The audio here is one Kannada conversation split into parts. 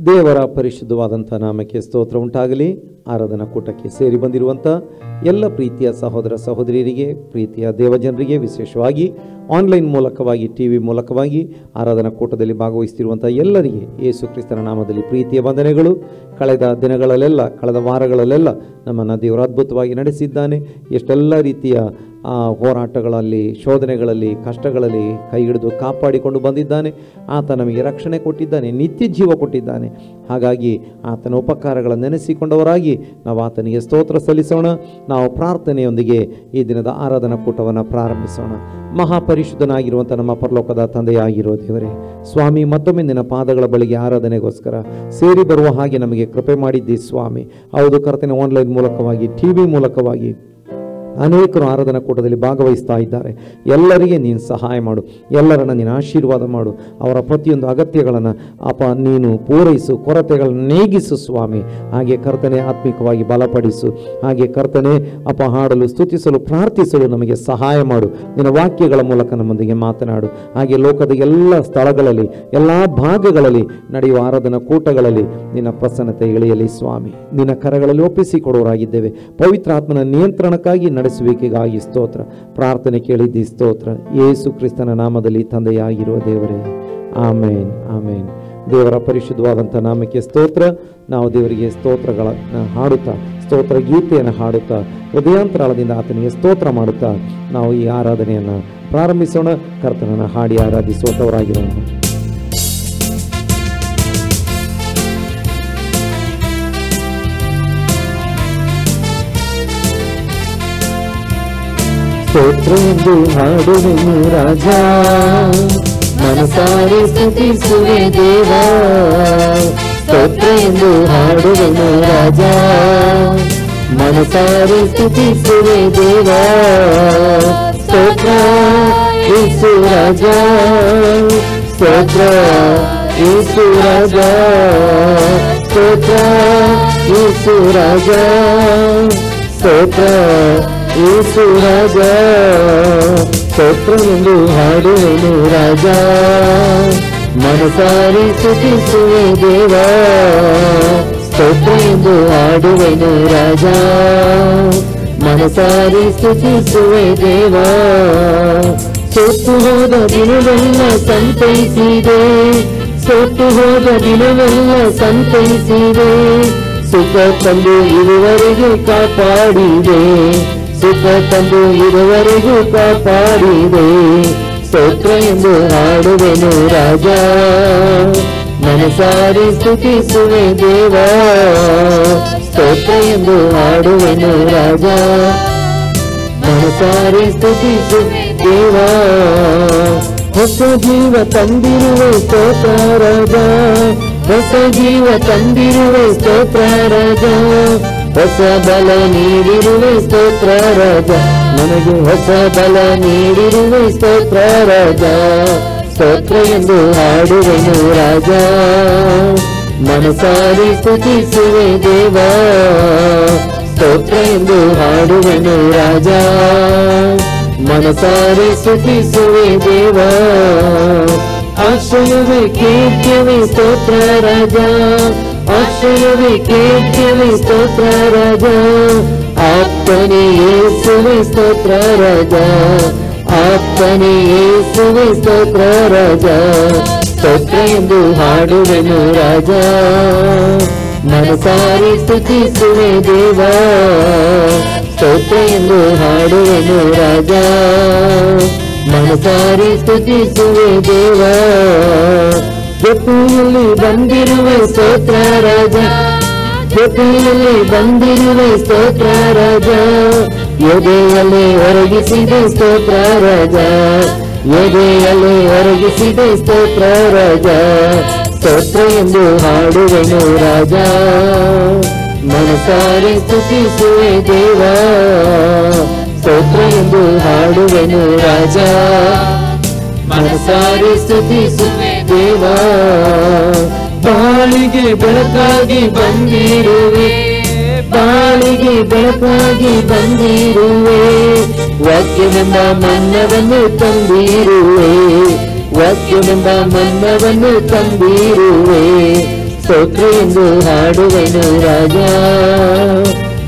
ದೇವರ ಪರಿಶುದ್ಧವಾದಂಥ ನಾಮಕ್ಕೆ ಸ್ತೋತ್ರ ಉಂಟಾಗಲಿ. ಆರಾಧನಾ ಕೂಟಕ್ಕೆ ಸೇರಿ ಬಂದಿರುವಂಥ ಎಲ್ಲ ಪ್ರೀತಿಯ ಸಹೋದರ ಸಹೋದರಿಯರಿಗೆ, ಪ್ರೀತಿಯ ದೇವಜನರಿಗೆ, ವಿಶೇಷವಾಗಿ ಆನ್ಲೈನ್ ಮೂಲಕವಾಗಿ, ಟಿವಿ ಮೂಲಕವಾಗಿ ಆರಾಧನಾ ಕೂಟದಲ್ಲಿ ಭಾಗವಹಿಸ್ತಿರುವಂಥ ಎಲ್ಲರಿಗೆ ಯೇಸು ಕ್ರಿಸ್ತನ ನಾಮದಲ್ಲಿ ಪ್ರೀತಿಯ ವಂದನೆಗಳು. ಕಳೆದ ದಿನಗಳಲ್ಲೆಲ್ಲ, ಕಳೆದ ವಾರಗಳಲ್ಲೆಲ್ಲ ನಮ್ಮನ್ನು ದೇವರು ಅದ್ಭುತವಾಗಿ ನಡೆಸಿದ್ದಾನೆ. ಎಷ್ಟೆಲ್ಲ ರೀತಿಯ ಹೋರಾಟಗಳಲ್ಲಿ, ಶೋಧನೆಗಳಲ್ಲಿ, ಕಷ್ಟಗಳಲ್ಲಿ ಕೈ ಹಿಡಿದು ಕಾಪಾಡಿಕೊಂಡು ಬಂದಿದ್ದಾನೆ. ಆತ ನಮಗೆ ರಕ್ಷಣೆ ಕೊಟ್ಟಿದ್ದಾನೆ, ನಿತ್ಯ ಜೀವ ಕೊಟ್ಟಿದ್ದಾನೆ. ಹಾಗಾಗಿ ಆತನ ಉಪಕಾರಗಳನ್ನು ನೆನೆಸಿಕೊಂಡವರಾಗಿ ನಾವು ಆತನಿಗೆ ಸ್ತೋತ್ರ ಸಲ್ಲಿಸೋಣ. ನಾವು ಪ್ರಾರ್ಥನೆಯೊಂದಿಗೆ ಈ ದಿನದ ಆರಾಧನಾ ಕೂಟವನ್ನು ಪ್ರಾರಂಭಿಸೋಣ. ಮಹಾಪರಿಶುದ್ಧನಾಗಿರುವಂಥ ನಮ್ಮ ಪರಲೋಕದ ತಂದೆಯಾಗಿರೋ ದೇವರೇ, ಸ್ವಾಮಿ, ಮತ್ತೊಮ್ಮೆ ನಿನ್ನ ಪಾದಗಳ ಬಳಿಗೆ ಆರಾಧನೆಗೋಸ್ಕರ ಸೇರಿ ಬರುವ ಹಾಗೆ ನಮಗೆ ಕೃಪೆ ಮಾಡಿದ್ದಿ ಸ್ವಾಮಿ. ಹೌದು ಕರ್ತನೆ, ಆನ್ಲೈನ್ ಮೂಲಕವಾಗಿ, ಟಿವಿ ಮೂಲಕವಾಗಿ ಅನೇಕರು ಆರಾಧನಾ ಕೂಟದಲ್ಲಿ ಭಾಗವಹಿಸ್ತಾ ಇದ್ದಾರೆ. ಎಲ್ಲರಿಗೆ ನೀನು ಸಹಾಯ ಮಾಡು, ಎಲ್ಲರನ್ನು ನೀನು ಆಶೀರ್ವಾದ ಮಾಡು. ಅವರ ಪ್ರತಿಯೊಂದು ಅಗತ್ಯಗಳನ್ನು ನೀನು ಪೂರೈಸು, ಕೊರತೆಗಳನ್ನು ನೀಗಿಸು ಸ್ವಾಮಿ. ಹಾಗೆ ಕರ್ತನೆ ಆತ್ಮಿಕವಾಗಿ ಬಲಪಡಿಸು. ಹಾಗೆ ಕರ್ತನೆ ಹಾಡಲು, ಸ್ತುತಿಸಲು, ಪ್ರಾರ್ಥಿಸಲು ನಮಗೆ ಸಹಾಯ ಮಾಡು. ನಿನ್ನ ವಾಕ್ಯಗಳ ಮೂಲಕ ನಮ್ಮೊಂದಿಗೆ ಮಾತನಾಡು. ಹಾಗೆ ಲೋಕದ ಎಲ್ಲ ಸ್ಥಳಗಳಲ್ಲಿ, ಎಲ್ಲ ಭಾಗಗಳಲ್ಲಿ ನಡೆಯುವ ಆರಾಧನಾ ಕೂಟಗಳಲ್ಲಿ ನಿನ್ನ ಪ್ರಸನ್ನತೆ ಇಳಿಯಲಿ ಸ್ವಾಮಿ. ನಿನ್ನ ಕರಗಳಲ್ಲಿ ಒಪ್ಪಿಸಿಕೊಡುವರಾಗಿದ್ದೇವೆ. ಪವಿತ್ರಾತ್ಮನ ನಿಯಂತ್ರಣಕ್ಕಾಗಿ, ನಡೆಸುವಿಕೆಗಾಗಿ ಸ್ತೋತ್ರ. ಪ್ರಾರ್ಥನೆ ಕೇಳಿದ್ದಿ ಸ್ತೋತ್ರ. ಯೇಸು ಕ್ರಿಸ್ತನ ನಾಮದಲ್ಲಿ ತಂದೆಯಾಗಿರುವ ದೇವರೇ, ಆಮೇನ್, ಆಮೇನ್. ದೇವರ ಪರಿಶುದ್ಧವಾದಂಥ ನಾಮಕ್ಕೆ ಸ್ತೋತ್ರ. ನಾವು ದೇವರಿಗೆ ಸ್ತೋತ್ರಗಳನ್ನು ಹಾಡುತ್ತಾ, ಸ್ತೋತ್ರ ಗೀತೆಯನ್ನು ಹಾಡುತ್ತಾ, ಹೃದಯಾಂತರಾಳದಿಂದ ಆತನಿಗೆ ಸ್ತೋತ್ರ ಮಾಡುತ್ತಾ ನಾವು ಈ ಆರಾಧನೆಯನ್ನು ಪ್ರಾರಂಭಿಸೋಣ. ಕರ್ತನನ್ನು ಹಾಡಿ ಆರಾಧಿಸುವಂಥವರಾಗಿರೋಣ. ಸ್ತೋತ್ರ ಎಂದು ಹಾಡುವೆನು ರಾಜ, ಮನಸಾರೆ ಸ್ತುತಿಸುವೆ ದೇವ. ಸ್ತೋತ್ರ ಎಂದು ಹಾಡುವೆನು ರಾಜ, ಮನಸಾರೆ ಸ್ತುತಿಸುವೆ ದೇವ. ಸ್ತೋತ್ರ ಯೇಸು ರಾಜ, ಸ್ತೋತ್ರ ಯೇಸು ರಾಜ, ಸ್ತೋತ್ರ ಯೇಸು ರಾಜ, ಸ್ತೋತ್ರ ಯೇಸು ರಾಜ. ಸ್ತೋತ್ರ ಎಂದು ಹಾಡುವೆನು ರಾಜ, ಮನಸಾರೆ ಸ್ತುತಿಸುವೆ ದೇವ. ಸ್ತೋತ್ರ ಎಂದು ಹಾಡುವೆನು ರಾಜ, ಮನಸಾರೆ ಸ್ತುತಿಸುವೆ ದೇವ. ಸೋತು ಹೋದ ದಿನವೆಲ್ಲ ಸಂತೈಸಿದೆ, ಸೋತು ಹೋದ ದಿನವೆಲ್ಲ ಸಂತೈಸಿದೆ. ಸುಖ ತಂದು ಇರುವರೆಗೂ ಕಾಪಾಡಿದೆ, ಸುಖ ತಂದು ಇರುವರೆಗೂ ಕಾಪಾಡಿದೆ. ಸ್ತೋತ್ರ ಎಂದು ಹಾಡುವೆನು ರಾಜ, ಮನಸಾರೆ ಸ್ತುತಿಸುವೆ ದೇವ. ಸ್ತೋತ್ರ ಎಂದು ಹಾಡುವೆನು ರಾಜ, ಮನಸಾರೆ ಸ್ತುತಿಸುವೆ ದೇವ. ಹೊಸ ಜೀವ ತಂದಿರುವೆ ಸ್ತೋತ್ರ ರಾಜ, ಹೊಸ ಜೀವ ತಂದಿರುವೆ ಸ್ತೋತ್ರ ರಾಜ. ಹೊಸ ಬಲ ನೀಡಿರುವೆ ಸ್ತೋತ್ರ ರಾಜ, ನನಗೆ ಹೊಸ ಬಲ ನೀಡಿರುವೆ ಸ್ತೋತ್ರ ರಾಜ. ಸ್ತೋತ್ರ ಎಂದು ಹಾಡುವೆನು ರಾಜ, ಮನಸಾರೆ ಸ್ತುತಿಸುವೆ ದೇವ. ಸ್ತೋತ್ರ ಎಂದು ಹಾಡುವೆನು ರಾಜ, ಮನಸಾರೆ ಸ್ತುತಿಸುವೆ ದೇವ. ಆಶ್ರಯವೇ ಕೀರ್ತಿಯವೇ ಸ್ತೋತ್ರ ರಾಜ, ಆಶ್ರಯವೇ ಕೀರ್ತಿಯವೇ ಸ್ತೋತ್ರ ರಾಜ. ಆಪ್ತನೇ ಯೇಸುವೇ ಸ್ತೋತ್ರ ರಾಜ, ಆಪ್ತನೇ ಯೇಸುವೇ ಸ್ತೋತ್ರ ರಾಜ. ಸ್ತೋತ್ರ ಎಂದು ಹಾಡುವೆನು ರಾಜ, ಮನಸಾರೆ ಸ್ತುತಿಸುವೆ ದೇವ. ಸ್ತೋತ್ರ ಎಂದು ಹಾಡುವೆನು ರಾಜ, ಮನಸಾರೆ ಸ್ತುತಿಸುವೆ ದೇವ. ಜೊತೆಯಲ್ಲಿ ಬಂದಿರುವೆ ಸ್ತೋತ್ರ ರಾಜ, ಜೊತೆಯಲ್ಲಿ ಬಂದಿರುವೆ ಸ್ತೋತ್ರ ರಾಜ. ಎದೆಯಲ್ಲಿ ಒರಗಿಸಿದೆ ಸ್ತೋತ್ರ ರಾಜ, ಎದೆಯಲ್ಲಿ ಒರಗಿಸಿದೆ ಸ್ತೋತ್ರ ರಾಜ. ಸ್ತೋತ್ರ ಎಂದು ಹಾಡುವೆನು ರಾಜ, ಮನಸಾರೆ ಸ್ತುತಿಸುವೆ ದೇವ. ಸ್ತೋತ್ರ ಎಂದು ಹಾಡುವೆನು ರಾಜ, ಮನಸಾರೆ ಸ್ತುತಿಸುವೆ ದೇವ. ಬಾಳಿಗೆ ಬೆಳಕಾಗಿ ಬಂದಿರುವೆ, ಬಾಳಿಗೆ ಬೆಳಕಾಗಿ ಬಂದಿರುವೆ. ವಾಕ್ಯವೆಂಬ ಮನ್ನವನ್ನು ತಂದಿರುವೆ, ವಾಕ್ಯವೆಂಬ ಮನ್ನವನ್ನು ತಂದಿರುವೆ. ಸ್ತೋತ್ರ ಎಂದು ಹಾಡುವೆನು ರಾಜ,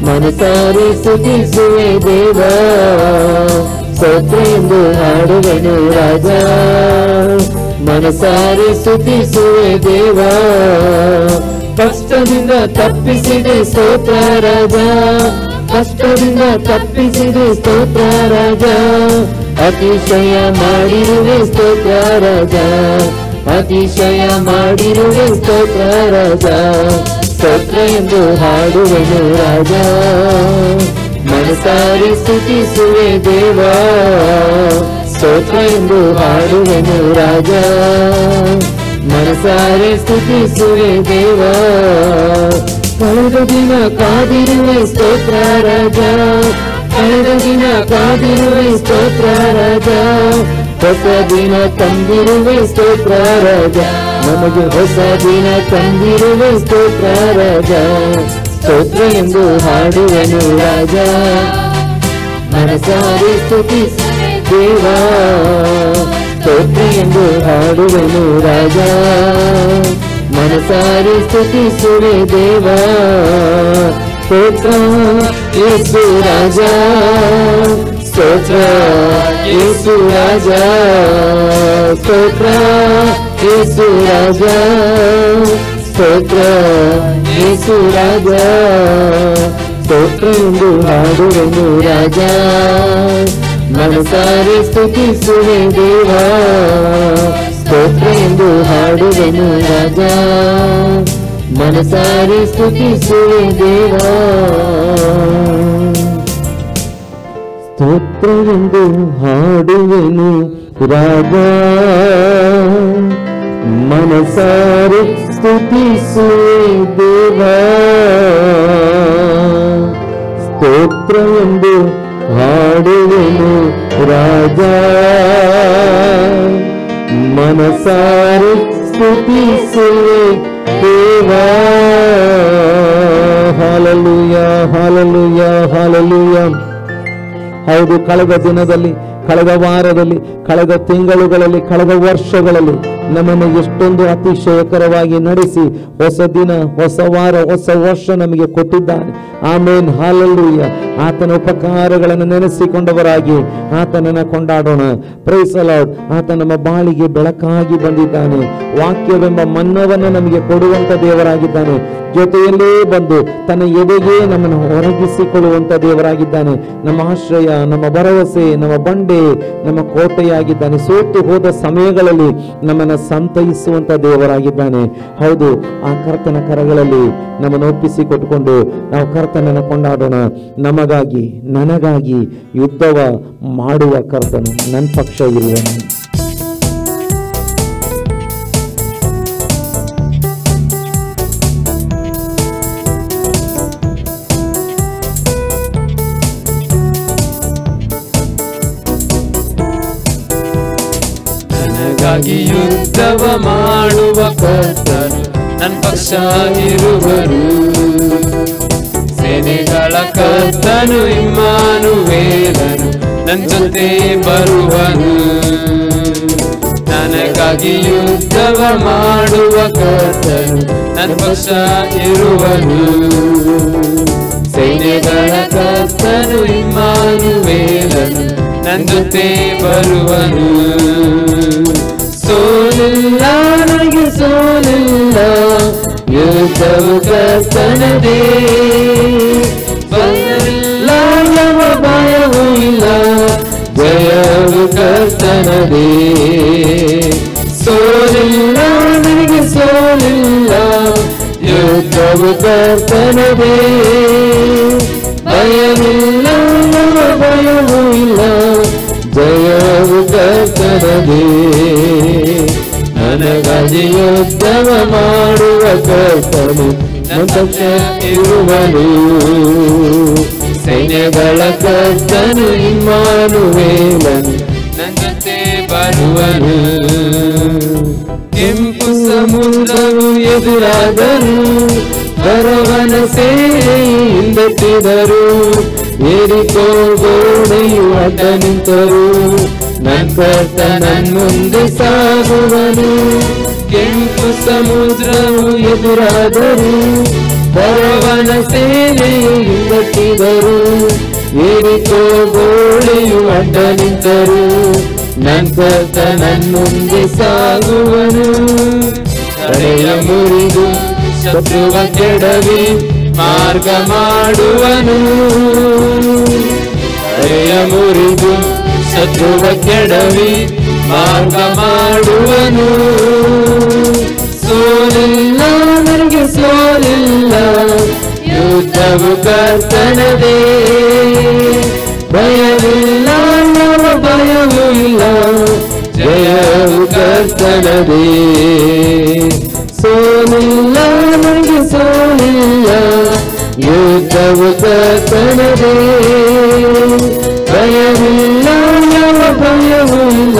ಮನಸಾರೆ ಸ್ತುತಿಸುವೆ ದೇವ. ಸ್ತೋತ್ರ ಎಂದು ಹಾಡುವೆನು ರಾಜ, ಮನಸಾರೆ ಸ್ತುತಿಸುವೆ ದೇವ. ಕಷ್ಟದಿಂದ ತಪ್ಪಿಸಿದೆ ಸ್ತೋತ್ರ ರಾಜ, ಕಷ್ಟದಿಂದ ತಪ್ಪಿಸಿದೆ ಸ್ತೋತ್ರ ರಾಜ. ಅತಿಶಯ ಮಾಡಿರುವೆ ಸ್ತೋತ್ರ ರಾಜ, ಅತಿಶಯ ಮಾಡಿರುವೆ ಸ್ತೋತ್ರ ರಾಜ. ಸ್ತೋತ್ರ ಎಂದು ಹಾಡುವೆನು ರಾಜ, ಮನಸಾರೆ ಸ್ತುತಿಸುವೆ ದೇವ. ಸ್ತೋತ್ರ ಎಂದು ಹಾಡುವೆನು ರಾಜ, ಮನಸಾರೆ ಸ್ತುತಿಸುವೆ ದೇವ. ಕಳೆದ ದಿನ ಕಾದಿರುವೆ ಸ್ತೋತ್ರ ರಾಜ, ಕಳೆದ ದಿನ ಕಾದಿರುವೆ ಸ್ತೋತ್ರ ರಾಜ. ಹೊಸ ದಿನ ತಂದಿರುವೆ ಸ್ತೋತ್ರ ರಾಜ, ನಮಗೆ ಹೊಸ ದಿನ ತಂದಿರುವೆ ಸ್ತೋತ್ರ ರಾಜ. ಸ್ತೋತ್ರ ಎಂದು ಹಾಡುವೆನು ರಾಜ, ಮನಸಾರೆ ಸ್ತುತಿಸುವೆ ದೇವ. ಸ್ತೋತ್ರ ಎಂದು ಹಾಡುವೆನು ರಾಜ, ಮನಸಾರೆ ಸ್ತುತಿಸುವೆ ದೇವ. ಸ್ತೋತ್ರ ಯೇಸು ರಾಜ, ಸ್ತೋತ್ರ ಯೇಸು ರಾಜ, ಸ್ತೋತ್ರ ಯೇಸು ರಾಜ, ಸ್ತೋತ್ರ ಯೇಸು ರಾಜ. ಸ್ತೋತ್ರ ಎಂದು ಹಾಡುವೆನು ರಾಜ, ಮನಸಾರೆ ಸ್ತುತಿಸುವೆ ದೇವ. ಸ್ತೋತ್ರ ಎಂದು ಹಾಡುವೆನು ರಾಜ, ಮನಸಾರೆ ಸ್ತುತಿಸುವೆ ದೇವ. ಸ್ತೋತ್ರ ಎಂದು ಹಾಡುವೆನು ರಾಜ, ಮನಸಾರೆ ಸ್ತುತಿಸುವೆ ದೇವ. ಸ್ತೋತ್ರ ಎಂದು ಹಾಡುವೆನು ರಾಜ, ಮನಸಾರೆ ಸ್ತುತಿಸುವೆ ದೇವ. Hallelujah, hallelujah, hallelujah. ಹೌದು, ಕಳೆದ ದಿನದಲ್ಲಿ, ಕಳೆದ ವಾರದಲ್ಲಿ, ಕಳೆದ ತಿಂಗಳುಗಳಲ್ಲಿ, ಕಳೆದ ವರ್ಷಗಳಲ್ಲಿ ನಮ್ಮನ್ನು ಎಷ್ಟೊಂದು ಅತಿಶಯಕರವಾಗಿ ನಡೆಸಿ ಹೊಸ ದಿನ, ಹೊಸ ವಾರ, ಹೊಸ ವರ್ಷ ನಮಗೆ ಕೊಟ್ಟಿದ್ದಾನೆ. ಆಮೇನ್, ಹಾಲೆಲೂಯ. ಆತನ ಉಪಕಾರಗಳನ್ನು ನೆನೆಸಿಕೊಂಡವರಾಗಿ ಆತನನ್ನು ಕೊಂಡಾಡೋಣ. Price the lord. ಆತ ನಮ್ಮ ಬಾಳಿಗೆ ಬೆಳಕಾಗಿ ಬಂದಿದ್ದಾನೆ. ವಾಕ್ಯವೆಂಬ ಮನ್ನವನ್ನು ನಮಗೆ ಕೊಡುವಂತ ದೇವರಾಗಿದ್ದಾನೆ. ಜೊತೆಯಲ್ಲೇ ಬಂದು ತನ್ನ ಎದೆಗೆ ನಮ್ಮನ್ನು ಹೊರಗಿಸಿಕೊಳ್ಳುವಂತ ದೇವರಾಗಿದ್ದಾನೆ. ನಮ್ಮ ಆಶ್ರಯ, ನಮ್ಮ ಭರವಸೆ, ನಮ್ಮ ಬಂಡೆ, ನಮ್ಮ ಕೋಟೆಯಾಗಿದ್ದಾನೆ. ಸೋತು ಹೋದ ಸಮಯಗಳಲ್ಲಿ ನಮ್ಮನ್ನು ಸಂತೈಸುವಂತ ದೇವರಾಗಿದ್ದಾನೆ. ಹೌದು, ಆ ಕರ್ತನ ಕರಗಳಲ್ಲಿ ನಮ್ಮನ್ನು ಒಪ್ಪಿಸಿಕೊಟ್ಟುಕೊಂಡು ನಾವು ಕರ್ತನನ್ನು ಕೊಂಡಾಡೋಣ. ನಮಗಾಗಿ, ನನಗಾಗಿ ಯುದ್ಧವ ಮಾಡುವ ಕರ್ತನು ನನ್ನ ಪಕ್ಷ ಇರುವನು. ನನಗಾಗಿ ಯುದ್ಧವ ಮಾಡುವ ಕರ್ತನು ನನ್ನ ಪಕ್ಷ ಇರುವರು. ಸೇನೆಗಳ ಕರ್ತನು ಇಮ್ಮಾನುವೇಲನು ನನ್ನ ಜೊತೆ ಬರುವನು. ನನಗಾಗಿ ಯುದ್ಧವ ಮಾಡುವ ಕರ್ತನು ನನ್ನ ಪಕ್ಷ ಇರುವನು. ಸೈನ್ಯಗಳ ಕರ್ತನು ಇಮ್ಮಾನುವೇಲನು ನನ್ನ ಜೊತೆ ಬರುವನು. ಸೋಲಿಲ್ಲ, ನನಗೆ ಸೋಲಿಲ್ಲ, ಯುದ್ಧವು ಕರ್ತನದೇ. ಭಯವಿಲ್ಲ, ಯಾವ ಭಯವೂ ಇಲ್ಲ, ಜಯವು ಕರ್ತನದೇ. ಸೋಲಿಲ್ಲ, ನನಗೆ ಸೋಲಿಲ್ಲ, ಯುದ್ಧವು ಕರ್ತನದೇ. ಭಯವಿಲ್ಲ, ಯಾವ ಭಯವೂ ಇಲ್ಲ, ಜಯವು ಕರ್ತನದೇ. ನನಗಾಗಿ ಯುದ್ಧವ ಮಾಡುವ ಕರ್ತನು ನನ್ನ ಪಕ್ಷ ಇರುವನು. ಸೈನ್ಯಗಳ ಕರ್ತನು ಇಮ್ಮಾನುವೇಲನು ನನ್ನ ಜೊತೆ ಬರುವನು. ಕೆಂಪು ಸಮುದ್ರವು ಎದುರಾದರೂ, ಬರವನ ಸೇನೆಯಿಂದೆತ್ತಿದರು. ಏರಿಕೋ ಗೋಡೆಯು ಅಡ್ಡ ನಿಂತರು, ನನ್ನ ಕರ್ತ ನನ್ನ ಮುಂದೆ ಸಾಗುವನು. ಕೆಂಪು ಸಮುದ್ರವು ಎದುರಾದರು, ಫರೋಹನ ಸೇನೆಯು ಹಿಂದಟ್ಟಿದರು, ಯೆರಿಕೋ ಗೋಡೆಯು ಅಡ್ಡ ನಿಂತರು, ನಂತರ ನನ್ನ ಮುಂದೆ ಸಾಗುವನು. ತಡೆಯ ಮುರಿದು ಶತ್ರುವ ಕೆಡವಿ ಮಾರ್ಗ ಮಾಡುವನು, ತಡೆಯ ಮುರಿದು ಶತ್ರುವ ಕೆಡವಿ ಮಾರ್ಗ ಮಾಡುವನು. ಸೋಲಿಲ್ಲ ನನಗೆ ಸೋಲಿಲ್ಲ, ಯುದ್ಧವು ಕರ್ತನದೇ, ಭಯವಿಲ್ಲ ಯಾವ ಭಯವೂ ಇಲ್ಲ, ಜಯವು ಕರ್ತನದೇ. ಸೋಲಿಲ್ಲ ನನಗೆ ಸೋಲಿಲ್ಲ, ಯುದ್ಧವು ಕರ್ತನದೇ, ಭಯವಿಲ್ಲ ಯಾವ ಭಯವೂ ಇಲ್ಲ,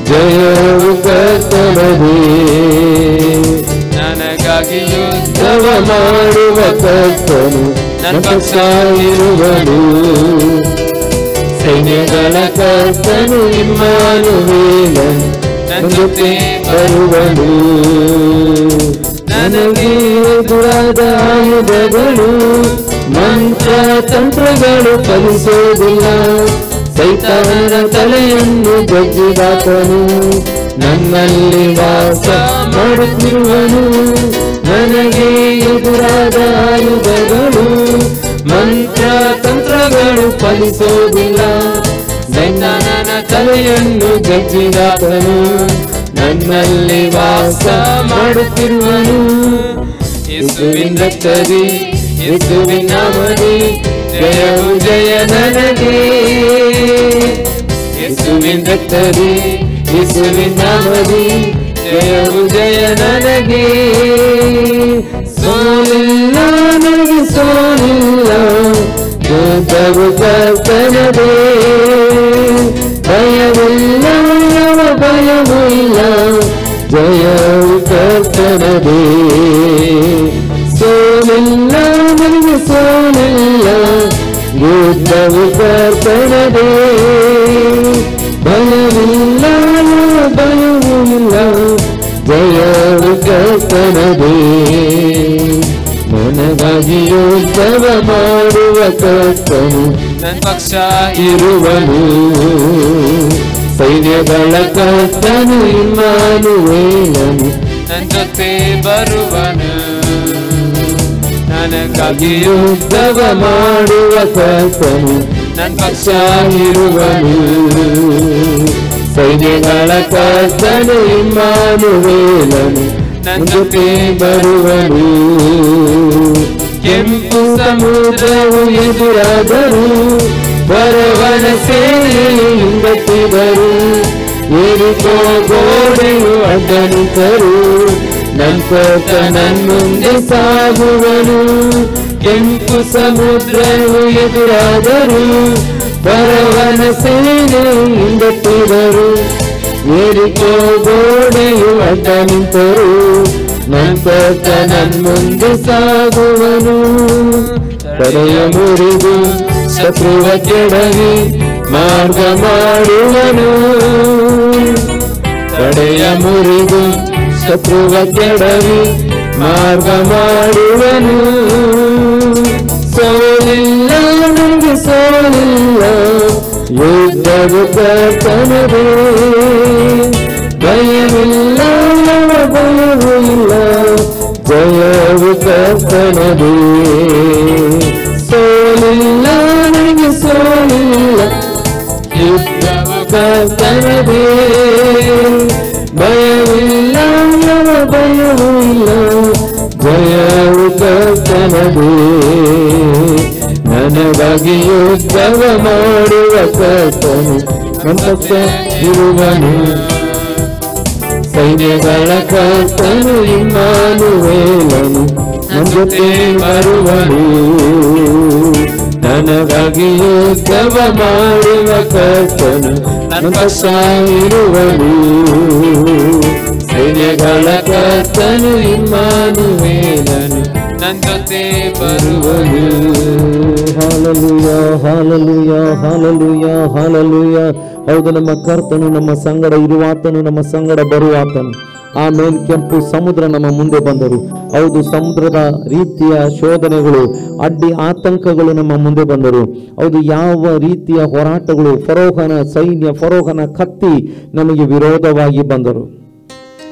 ಜಯವು ಕರ್ತನದೇ. ನನಗಾಗಿ ಯುದ್ಧವ ಮಾಡುವ ಕರ್ತನು ನನ್ನ ಪಕ್ಷ ಇರುವನು, ಸೈನ್ಯಗಳ ಕರ್ತನು ಇಮ್ಮಾನುವೇಲನು ನನ್ನ ಜೊತೆ ಬರುವನು. ನನಗೆ ಎದುರಾದ ಆಯುಧಗಳು ಮಂತ್ರ ತಂತ್ರಗಳು ಫಲಿಸೋದಿಲ್ಲ, ಸೈತಾನನ ತಲೆಯನ್ನು ಜಜ್ಜಿದಾತನು ನನ್ನಲ್ಲಿ ವಾಸ ಮಾಡುತ್ತಿರುವನು. ನನಗೆ ಎದುರಾದ ಆಯುಧಗಳು ಮಂತ್ರ ತಂತ್ರಗಳು ಫಲಿಸೋದಿಲ್ಲ, ಸೈತಾನನ ತಲೆಯನ್ನು ಜಜ್ಜಿದಾತನು ನನ್ನಲ್ಲಿ ವಾಸ ಮಾಡುತ್ತಿರುವನು. ಯೇಸುವಿನ ರಕ್ತದಿ ಯೇಸುವಿನ ನಾಮದಿ ಜಯವು ಜಯ ನನಗೆ, ಯೇಸುವಿನ ರಕ್ತದಿ ಯೇಸುವಿನ ನಾಮದಿ ಜಯವು ಜಯ ನನಗೆ. ಸೋಲಿಲ್ಲ ನನಗೆ ಸೋಲಿಲ್ಲ, ಯುದ್ಧವು ಕರ್ತನದೇ, ಭಯವಿಲ್ಲ ಯಾವ ಭಯವೂ ಇಲ್ಲ, ಜಯವು ಕರ್ತನದೇ. ಸೋಲಿಲ್ಲ ನನಗೆ ಸೋಲಿಲ್ಲ, ಯುದ್ಧವು ಕರ್ತನದೇ, ಭಯವಿಲ್ಲ ಯಾವ ಭಯವೂ ಇಲ್ಲ, ಜಯವು ಕರ್ತನದೇ. ನನಗಾಗಿ ಯುದ್ಧವ ಮಾಡುವ ಕರ್ತನು ನನ್ನ ಪಕ್ಷ ಇರುವನು, ಸೈನ್ಯಗಳ ಕರ್ತನು ಇಮ್ಮಾನುವೇಲನು ನನ್ನ ಜೊತೆ ಬರುವನು. ನನಗಾಗಿ ಯುದ್ಧವ ಮಾಡುವ ಕರ್ತನು ನನ್ನ ಪಕ್ಷ ಇರುವನು, ಸೈನ್ಯಗಳ ಕರ್ತನು ಇಮ್ಮಾನುವೇಲನು ನನ್ನ ಜೊತೆ ಬರುವನು. ಕೆಂಪು ಸಮುದ್ರವು ಎದುರಾದರು, ಫರೋಹನ ಸೇನೆಯು ಹಿಂದಟ್ಟಿದರು, ಯೆರಿಕೋ ಗೋಡೆಯು ಅಡ್ಡ ನಿಂತರು, ನಂತರ ನನ್ನ ಮುಂದೆ ಸಾಗುವನು. ಕೆಂಪು ಸಮುದ್ರವು ಎದುರಾದರು, ಫರೋಹನ ಸೇನೆಯು ಹಿಂದಟ್ಟಿದರು, ಯೆರಿಕೋ ಗೋಡೆಯು ಅಡ್ಡ ನಿಂತರು, ನಂತರ ನನ್ನ ಮುಂದೆ ಸಾಗುವನು. ತಡೆಯ ಮುರಿದು ಶತ್ರುವ ಕೆಡವಿ ಮಾರ್ಗ ಮಾಡುವನು, ತಡೆಯ ಮುರಿದು ಶತ್ರುವ ಕೆಡವಿ ಮಾರ್ಗ ಮಾಡುವನು. ಸೋಲಿಲ್ಲ ನನಗೆ ಸೋಲಿಲ್ಲ, ಯುದ್ಧವು ಕರ್ತನದೇ, ಭಯವಿಲ್ಲ ಯಾವ ಭಯವೂ ಇಲ್ಲ, ಜಯವು ಕರ್ತನದೇ. ಸೋಲಿಲ್ಲ ನನಗೆ ಸೋಲಿಲ್ಲ, ಯುದ್ಧವು ಕರ್ತನದೇ, ಭಯವಿಲ್ಲ ಯಾವ ಭಯವೂ ಇಲ್ಲ, ಜಯವು ಕರ್ತನದೇ. ನನಗಾಗಿ ಯುದ್ಧವ ಮಾಡುವ ಕರ್ತನು ನನ್ನ ಪಕ್ಷ ಇರುವನು, ಸೈನ್ಯಗಳ ಕರ್ತನು ಇಮ್ಮಾನುವೇಲನು ನನ್ನ ಜೊತೆ ಬರುವನು. ನನಗಾಗಿ ಯುದ್ಧವ ಮಾಡುವ ಕರ್ತನು ನನ್ನ ಪಕ್ಷ ಇರುವನು, ಸೈನ್ಯಗಳ ಕರ್ತನು ಇಮ್ಮಾನುವೇಲನು ನನ್ನ ಜೊತೆ ಬರುವನು. Hallelujah, hallelujah, hallelujah, hallelujah. ಹೌದು, ನಮ್ಮ ಕರ್ತನು ನಮ್ಮ ಸಂಗಡ ಇರುವಾತನು, ನಮ್ಮ ಸಂಗಡ ಬರುವಾತನು. ಆಮೇನ್. ಕೆಂಪು ಸಮುದ್ರ ನಮ್ಮ ಮುಂದೆ ಬಂದರು. ಹೌದು, ಸಮುದ್ರದ ರೀತಿಯ ಶೋಧನೆಗಳು, ಅಡ್ಡಿ ಆತಂಕಗಳು ನಮ್ಮ ಮುಂದೆ ಬಂದರು. ಹೌದು, ಯಾವ ರೀತಿಯ ಹೋರಾಟಗಳು, ಫರೋಹನ ಸೈನ್ಯ, ಫರೋಹನ ಕತ್ತಿ ನಮಗೆ ವಿರೋಧವಾಗಿ ಬಂದರು.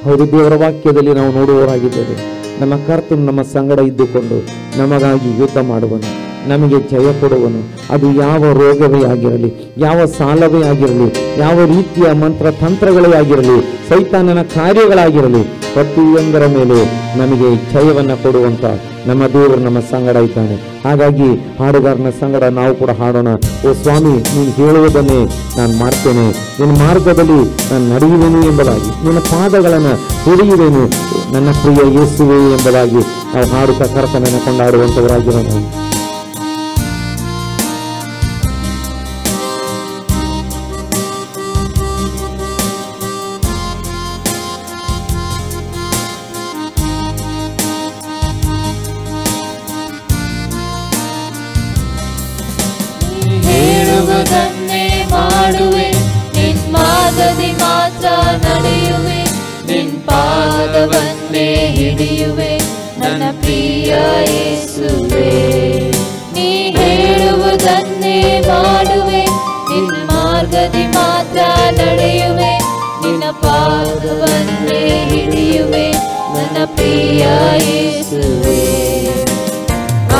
ಹೌದು, ದೇವರ ವಾಕ್ಯದಲ್ಲಿ ನಾವು ನೋಡುವವರಾಗಿದ್ದೇವೆ. ನಮ್ಮ ಕರ್ತನು ನಮ್ಮ ಸಂಗಡ ಇದ್ದುಕೊಂಡು ನಮಗಾಗಿ ಯುದ್ಧ ಮಾಡುವನು, ನಮಗೆ ಜಯ ಕೊಡುವನು. ಅದು ಯಾವ ರೋಗವೇ ಆಗಿರಲಿ, ಯಾವ ಸಾಲವೇ ಆಗಿರಲಿ, ಯಾವ ರೀತಿಯ ಮಂತ್ರ ತಂತ್ರಗಳೇ ಆಗಿರಲಿ, ಸೈತಾನನ ಕಾರ್ಯಗಳಾಗಿರಲಿ, ಪ್ರತಿಯೊಂದರ ಮೇಲೆ ನಮಗೆ ಜಯವನ್ನು ಕೊಡುವಂತ ನಮ್ಮ ದೇವರು ನಮ್ಮ ಸಂಗಡ ಇದ್ದಾನೆ. ಹಾಗಾಗಿ ಹಾಡುಗಾರನ ಸಂಗಡ ನಾವು ಕೂಡ ಹಾಡೋಣ. ಓ ಸ್ವಾಮಿ, ನೀನು ಹೇಳುವುದನ್ನೇ ನಾನು ಮಾಡ್ತೇನೆ, ನಿನ್ನ ಮಾರ್ಗದಲ್ಲಿ ನಾನು ನಡೆಯುವೆನು ಎಂಬುದಾಗಿ, ನಿನ್ನ ಪಾದಗಳನ್ನು ಹಿಡಿಯುವೆನು ನನ್ನ ಪ್ರಿಯ ಯೇಸುವೆ ಎಂಬುದಾಗಿ ನಾವು ಹಾಡುತ್ತಾ ಕರ್ತನನ್ನು ಕೊಂಡಾಡುವಂಥವರಾಗಿರೋಣ. ಹೇಳುವುದನ್ನೇ ಮಾಡುವೆ, ನಿನ್ ಮಾರ್ಗದಿ ಮಾತ್ರ ನಡೆಯುವೆ, ನಿನ್ ಪಾದವನ್ನೇ ಹಿಡಿಯುವೆ ನನ್ನ ಪ್ರಿಯ ಯೇಸುವೆ. ನೀ ಹೇಳುವುದನ್ನೇ ಮಾಡುವೆ, ನಿನ್ ಮಾರ್ಗದಿ ಮಾತ್ರ ನಡೆಯುವೆ, ನಿನ್ನ ಪಾದವನ್ನೇ ಹಿಡಿಯುವೆ ನನ್ನ ಪ್ರಿಯ ಯೇಸುವೆ.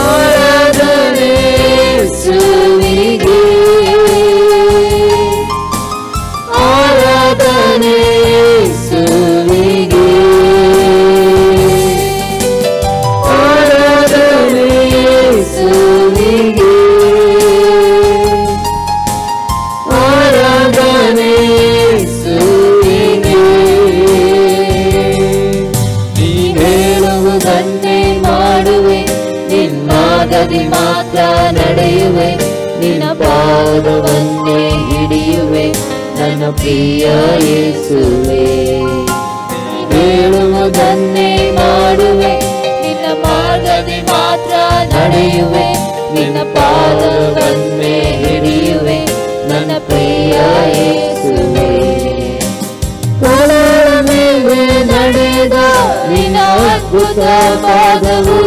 ಆರಾಧನೆ ಯೇಸುವಿಗೆ, ಆರಾಧನೆ ಯೇಸುವಿಗೆ, ಆರಾಧನೆ ಯೇಸುವಿಗೆ, ಆರಾಧನೆ ಯೇಸುವಿಗೆ. ನೀ ಹೇಳುವುದನ್ನೇ ಮಾಡುವೆ, ನಿನ್ ಮಾರ್ಗದಿ ಮಾತ್ರ ನಡೆಯುವೆ, ನಿನ್ನ ಪಾದವನ್ನೇ ಹಿಡಿಯುವೆ ನನ್ನ ಪ್ರಿಯ ಯೇಸುವೆ. ಹೇಳುವುದನ್ನೇ ಮಾಡುವೆ, ನಿನ್ನ ಮಾರ್ಗದಿ ಮಾತ್ರ ನಡೆಯುವೆ, ನಿನ್ನ ಪಾದವನ್ನೇ ಹಿಡಿಯುವೆ ನನ್ನ ಪ್ರಿಯ ಯೇಸುವೆ. ಕೊಳಲ ಮೇಲೆ ನಡೆದ ನಿನ್ನ ಅದ್ಭುತ ಪಾದವು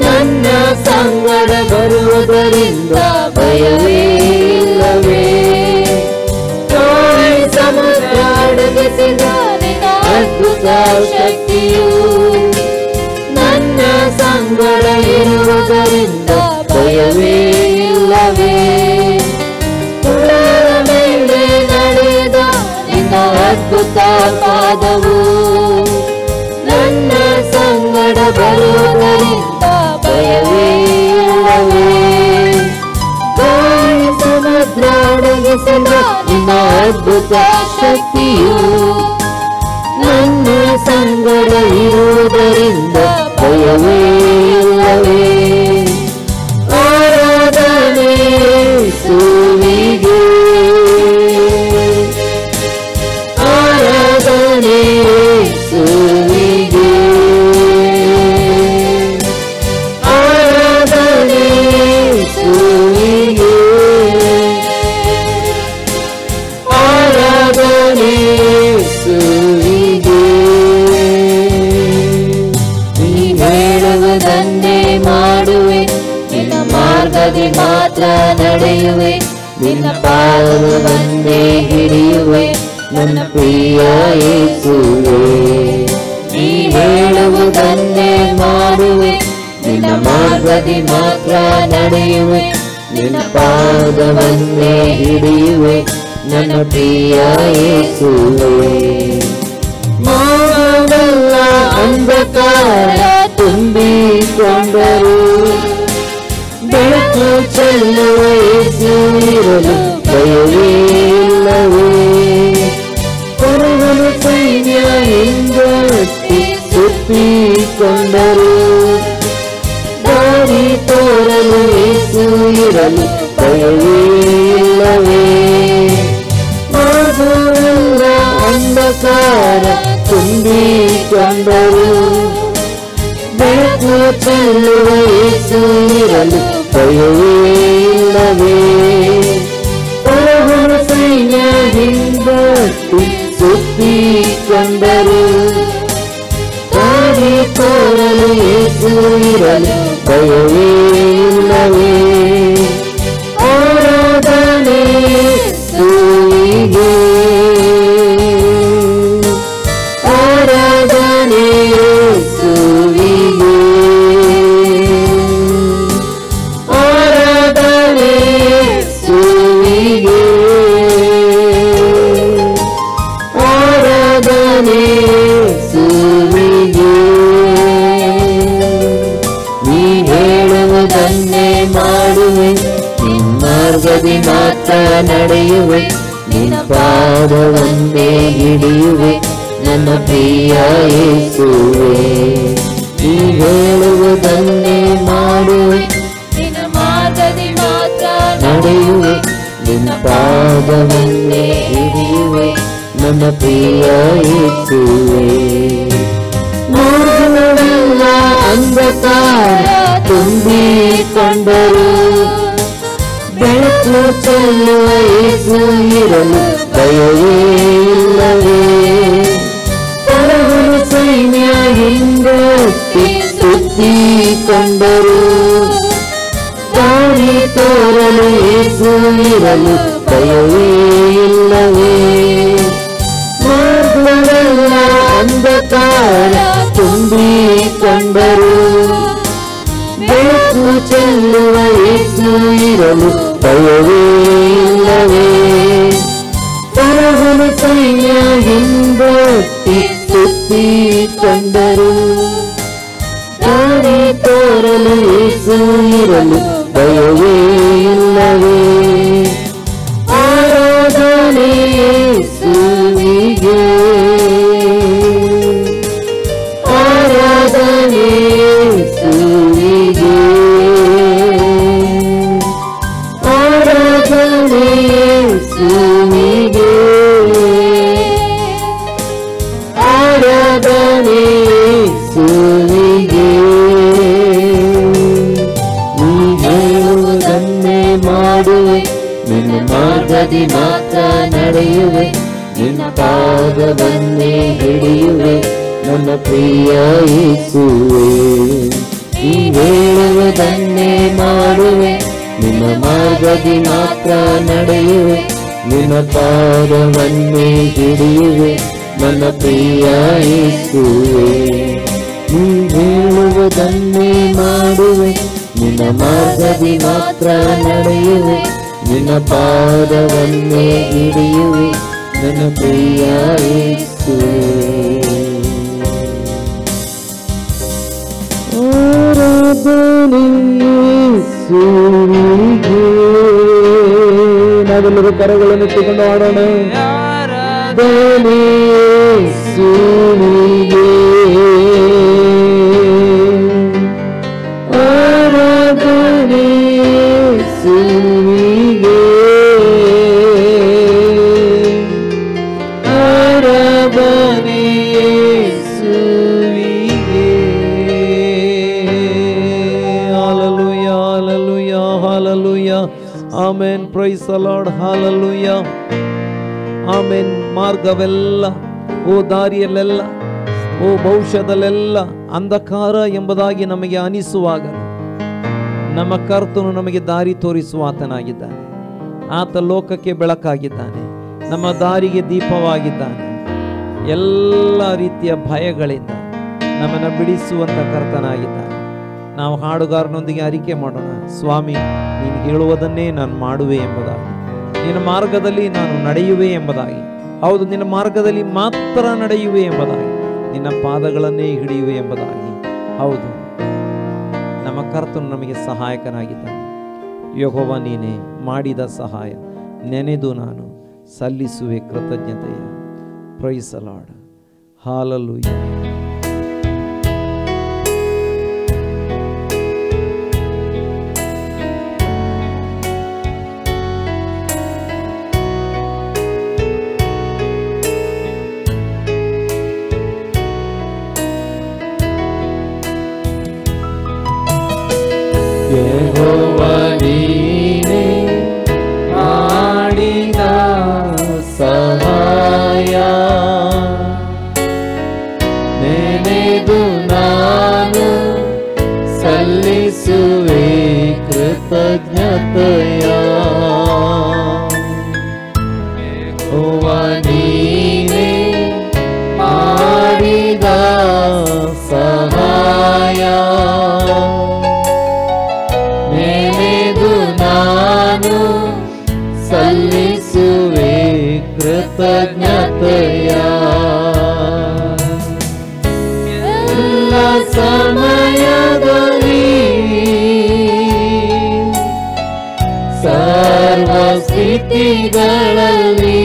ನನ್ನ ಸಂಗಡ ಬರುವುದರಿಂದ ಭಯವೇ ಇಲ್ಲವೇ. ಸಮುದ್ರ ಅಡಗಿಸಿದ ನಿನ್ನ ಅದ್ಭುತ ಶಕ್ತಿಯು ನನ್ನ ಸಂಗಡ ಇರುವುದರಿಂದ ಭಯವೇ ಇಲ್ಲವೇ. ಕುಳಲ ಮೇಲೆ ನಡೆದ ನಿನ್ನ ಅದ್ಭುತ ಪಾದವು ನನ್ನ ಸಂಗಡ ಬರುವುದರಿಂದ ಭಯವೇ ಇಲ್ಲವೇ. ಸಮುದ್ರ ಅಡಗಿಸಿದ ನಿನ್ನ ಅದ್ಭುತ ಶಕ್ತಿಯು ನನ್ನ ಸಂಗಡ ಇರುವುದರಿಂದ ಭಯವೇ ಇಲ್ಲವೇ. ಆರಾಧನೆ ಯೇಸುವಿಗೆ, ಆರಾಧನೆ ಯೇಸುವಿಗೆ, ಆರಾಧನೆ ಯೇಸುವಿಗೆ, ಆರಾಧನೆ ಯೇಸುವಿಗೆ. ನೀ ಹೇಳುವುದನ್ನೇ ಮಾಡುವೆ, ನಿನ್ನ ಮಾರ್ಗದಿ ಮಾತ್ರ ನಡೆಯುವೆ, ನಿನ್ನ ಪಾದವನ್ನೇ ಹಿಡಿಯುವೆ ನನ್ನ ಪ್ರಿಯ ಯೇಸುವೆ. ನೀ ಹೇಳುವುದನ್ನೇ ಮಾಡುವೆ, ನಿನ್ನ ಮಾರ್ಗದಿ ಮಾತ್ರ ನಡೆಯುವೆ, ನಿನ್ನ ಪಾದವನ್ನೇ ಹಿಡಿಯುವೆ ನನ್ನ ಪ್ರಿಯ ಯೇಸುವೆ. ಮೌನವೆಲ್ಲ ಅಂಧಕಾರ ತುಂಬಿಕೊಂಡರು, ಬೆಳಕು ಚೆಲ್ಲುವ ಯೇಸು ಇರಲು ಭಯವೇ ಇಲ್ಲವೇ. ಕೊರಗಲು ಸೈನ್ಯ ಹಿಂದಟ್ಟಿ ಸುತ್ತಿಕೊಂಡರು, ದಾರಿ ತೋರಲು ಯೇಸು ಇರಲು ಭಯವೇ ಇಲ್ಲವೇ. ಮಧುರ ಅಂಧಕಾರ ತುಂಬಿಕೊಂಡರು, ಬೆಳಕು ಚೆಲ್ಲುವ ಯೇಸು ಇರಲು ಭಯವೇ ಇಲ್ಲವೇ. ಕೊರಗಲು ಸೈನ್ಯ ಹಿಂದಟ್ಟಿ ಸುತ್ತಿ ತುಂಬಿಕೊಂಡರು. ದಾರಿ ತೋರಲು ಯೇಸು ಇರಲು ಭಯವೇ ಇಲ್ಲವೇ. ಆರಾಧನೆ ಯೇಸುವಿಗೆ, ಆರಾಧನೆ ಯೇಸುವಿಗೆ, ಆರಾಧನೆ ಯೇಸುವಿಗೆ, ಆರಾಧನೆ ಯೇಸುವಿಗೆ. ನೀ ಹೇಳುವುದನ್ನೇ ಮಾಡುವೆ, ನಿನ್ನ ಮಾರ್ಗದಿ ಮಾತ್ರ ನಡೆಯುವೆ, ನಿನ್ನ ಪಾದವನ್ನೇ ಹಿಡಿಯುವೆ ನನ್ನ ಪ್ರಿಯ ಯೇಸುವೇ. ನೀ ಹೇಳುವುದನ್ನೇ ಮಾಡುವೆ, ನಿನ್ನ ಮಾರ್ಗದಿ ಮಾತ್ರ ನಡೆಯುವೆ, ನಿನ್ನ ಪಾದವನ್ನೇ ಹಿಡಿಯುವೆ ನನ್ನ ಪ್ರಿಯ ಯೇಸುವೇ. ಮಾರ್ಗವೆಲ್ಲ ಅಂಧಕಾರ ತುಂಬಿಕೊಂಡರು, ಬೆಳಕು ಚೆಲ್ಲುವ ಯೇಸು ಇರಲು ಭಯವೇ ಇಲ್ಲವೇ. ಪರವನ ಸೈನ್ಯ ಹಿಂದಕ್ಕೆ ಸುತ್ತಿಕೊಂಡರು, ದಾರಿ ತೋರಲು ಯೇಸು ಇರಲು ಭಯವೇ ಇಲ್ಲವೇ. ಮಾರ್ಗವೆಲ್ಲ ಅಂಧಕಾರ ತುಂಬಿಕೊಂಡರು, ಬೆಳಕು ಚೆಲ್ಲುವ ಯೇಸು ಇರಲು ಭಯವೇ ಇಲ್ಲವೇ. ಪರವನ ಸೈನ್ಯ ಹಿಂದಕ್ಕೆ ಸುತ್ತಿಕೊಂಡರು, ದಾರಿ ತೋರಲು ಯೇಸು ಇರಲು ಭಯವೇ ಇಲ್ಲವೇ. ಆರಾಧನೆ ಯೇಸುವಿಗೆ, ಆರಾಧನೆ ಯೇಸುವಿಗೆ, ಆರಾಧನೆ ಯೇಸುವಿಗೆ, ಆರಾಧನೆ ಯೇಸುವಿಗೆ. ನೀ ಹೇಳುವುದನ್ನೇ ಮಾಡುವೆ, ನಿನ್ನ ಮಾರ್ಗದಿ ಮಾತ್ರ ನಡೆಯುವೆ, ನಿನ್ನ ಪಾದವನ್ನೇ ಹಿಡಿಯುವೆ ನನ್ನ ಪ್ರಿಯ ಯೇಸುವೇ. ನೀ ಹೇಳುವುದನ್ನೇ ಮಾಡುವೆ, ನಿನ್ನ ಮಾರ್ಗದಿ ಮಾತ್ರ ನಡೆಯುವೆ, ನಿನ್ನ ಪಾದವನ್ನೇ ಹಿಡಿಯುವೆ ನನ್ನ ಪ್ರಿಯ ಯೇಸುವೇ. ನೀ ಹೇಳುವುದನ್ನೇ ಮಾಡುವೆ, ನಿನ್ನ ಮಾರ್ಗದಿ ಮಾತ್ರ ನಡೆಯುವೆ, ನಿನ್ನ ಪಾದವನ್ನೇ ಹಿಡಿಯುವೆ ನನ್ನ ಪ್ರಿಯ ಯೇಸುವೇ. ಆರಾಧನೆ ಯೇಸುವಿಗೆ. ನಾವೆಲ್ಲರೂ ಕರಗಳನ್ನು ಇಟ್ಟುಕೊಂಡು ಆಡೋಣ. ಆರಾಧನೆ ಯೇಸುವಿಗೆ, ಆರಾಧನೆ ಯೇಸುವಿಗೆ, ಆರಾಧನೆ ಯೇಸುವಿಗೆ. Hallelujah, hallelujah, hallelujah. Amen. Praise the Lord. Hallelujah. Amen. ಮಾರ್ಗವೆಲ್ಲ, ಓ ದಾರಿಯಲ್ಲೆಲ್ಲ, ಓ ಭವಿಷ್ಯದಲ್ಲೆಲ್ಲ ಅಂಧಕಾರ ಎಂಬುದಾಗಿ ನಮಗೆ ಅನಿಸುವಾಗ ನಮ್ಮ ಕರ್ತನು ನಮಗೆ ದಾರಿ ತೋರಿಸುವ ಆತನಾಗಿದ್ದಾನೆ. ಆತ ಲೋಕಕ್ಕೆ ಬೆಳಕಾಗಿದ್ದಾನೆ, ನಮ್ಮ ದಾರಿಗೆ ದೀಪವಾಗಿದ್ದಾನೆ. ಎಲ್ಲ ರೀತಿಯ ಭಯಗಳಿಂದ ನಮ್ಮನ್ನು ಬಿಡಿಸುವಂಥ ಕರ್ತನಾಗಿದ್ದಾನೆ. ನಾವು ಹಾಡುಗಾರನೊಂದಿಗೆ ಅರಿಕೆ ಮಾಡೋಣ. ಸ್ವಾಮಿ, ನೀನು ಹೇಳುವುದನ್ನೇ ನಾನು ಮಾಡುವೆ ಎಂಬುದಾಗಿ, ನಿನ್ನ ಮಾರ್ಗದಲ್ಲಿ ನಾನು ನಡೆಯುವೆ ಎಂಬುದಾಗಿ. ಹೌದು, ನಿನ್ನ ಮಾರ್ಗದಲ್ಲಿ ಮಾತ್ರ ನಡೆಯುವೆ ಎಂಬುದಾಗಿ, ನಿನ್ನ ಪಾದಗಳನ್ನೇ ಹಿಡಿಯುವೆ ಎಂಬುದಾಗಿ. ಹೌದು, ನಮ್ಮ ಕರ್ತನು ನಮಗೆ ಸಹಾಯಕನಾಗಿದ್ದಾನೆ. ಯೆಹೋವ ನೀನೇ ಮಾಡಿದ ಸಹಾಯ ನೆನೆದು ನಾನು ಸಲ್ಲಿಸುವೆ ಕೃತಜ್ಞತೆಯ. Praise the Lord. ಹಾಲೆಲೂಯಾ. ಯೆಹೋವ ನೀನೇ ಮಾಡಿದ ಸಹಾಯ ಸಮಯ ನೆನೆದು ನಾನು ಸಲ್ಲಿಸುವೆ ಕೃತಜ್ಞತೆಯ. ಎಲ್ಲ ಸಮಯದಲ್ಲಿ ಸರ್ವ ಸ್ಥಿತಿಗಳಲ್ಲಿ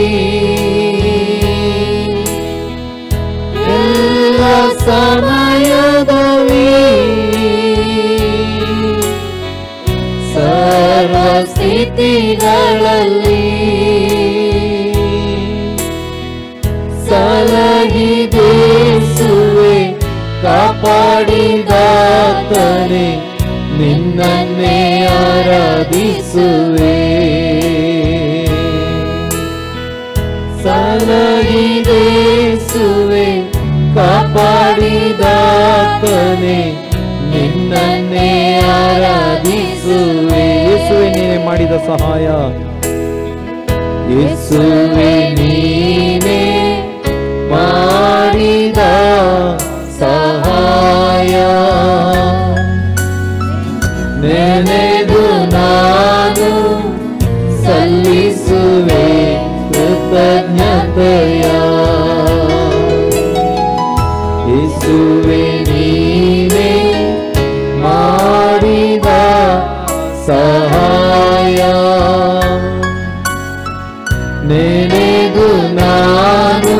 ಎಲ್ಲ ಸಮಯದಲ್ಲಿ ಸರ್ವ ಸ್ಥಿತಿಗಳಲ್ಲಿ ಸಲಹಿದೇಸುವೆ ಕಾಪಾಡಿದಾತನೆ ನಿನ್ನನ್ನೇ ಆರಾಧಿಸುವೆ. ಸಲಹಿದೇಸುವೆ ಕಾಪಾಡಿದಾತನೆ ನಿನ್ನನ್ನೇ ಆರಾಧಿಸುವೆ. ಯೇಸುವೆ ನೀನೇ ಮಾಡಿದ ಸಹಾಯ, ಯೇಸುವೆ ನೀನೇ ಮಾಡಿದ ಸಹಾಯ ನೆನೆದು ನಾನು ಸಲ್ಲಿಸುವೆ ಕೃತಜ್ಞತೆಯ. ಯೇಸುವೆ ನೀನೇ ಮಾಡಿದ ಸಹಾಯ ನೆನೆದು ನಾನು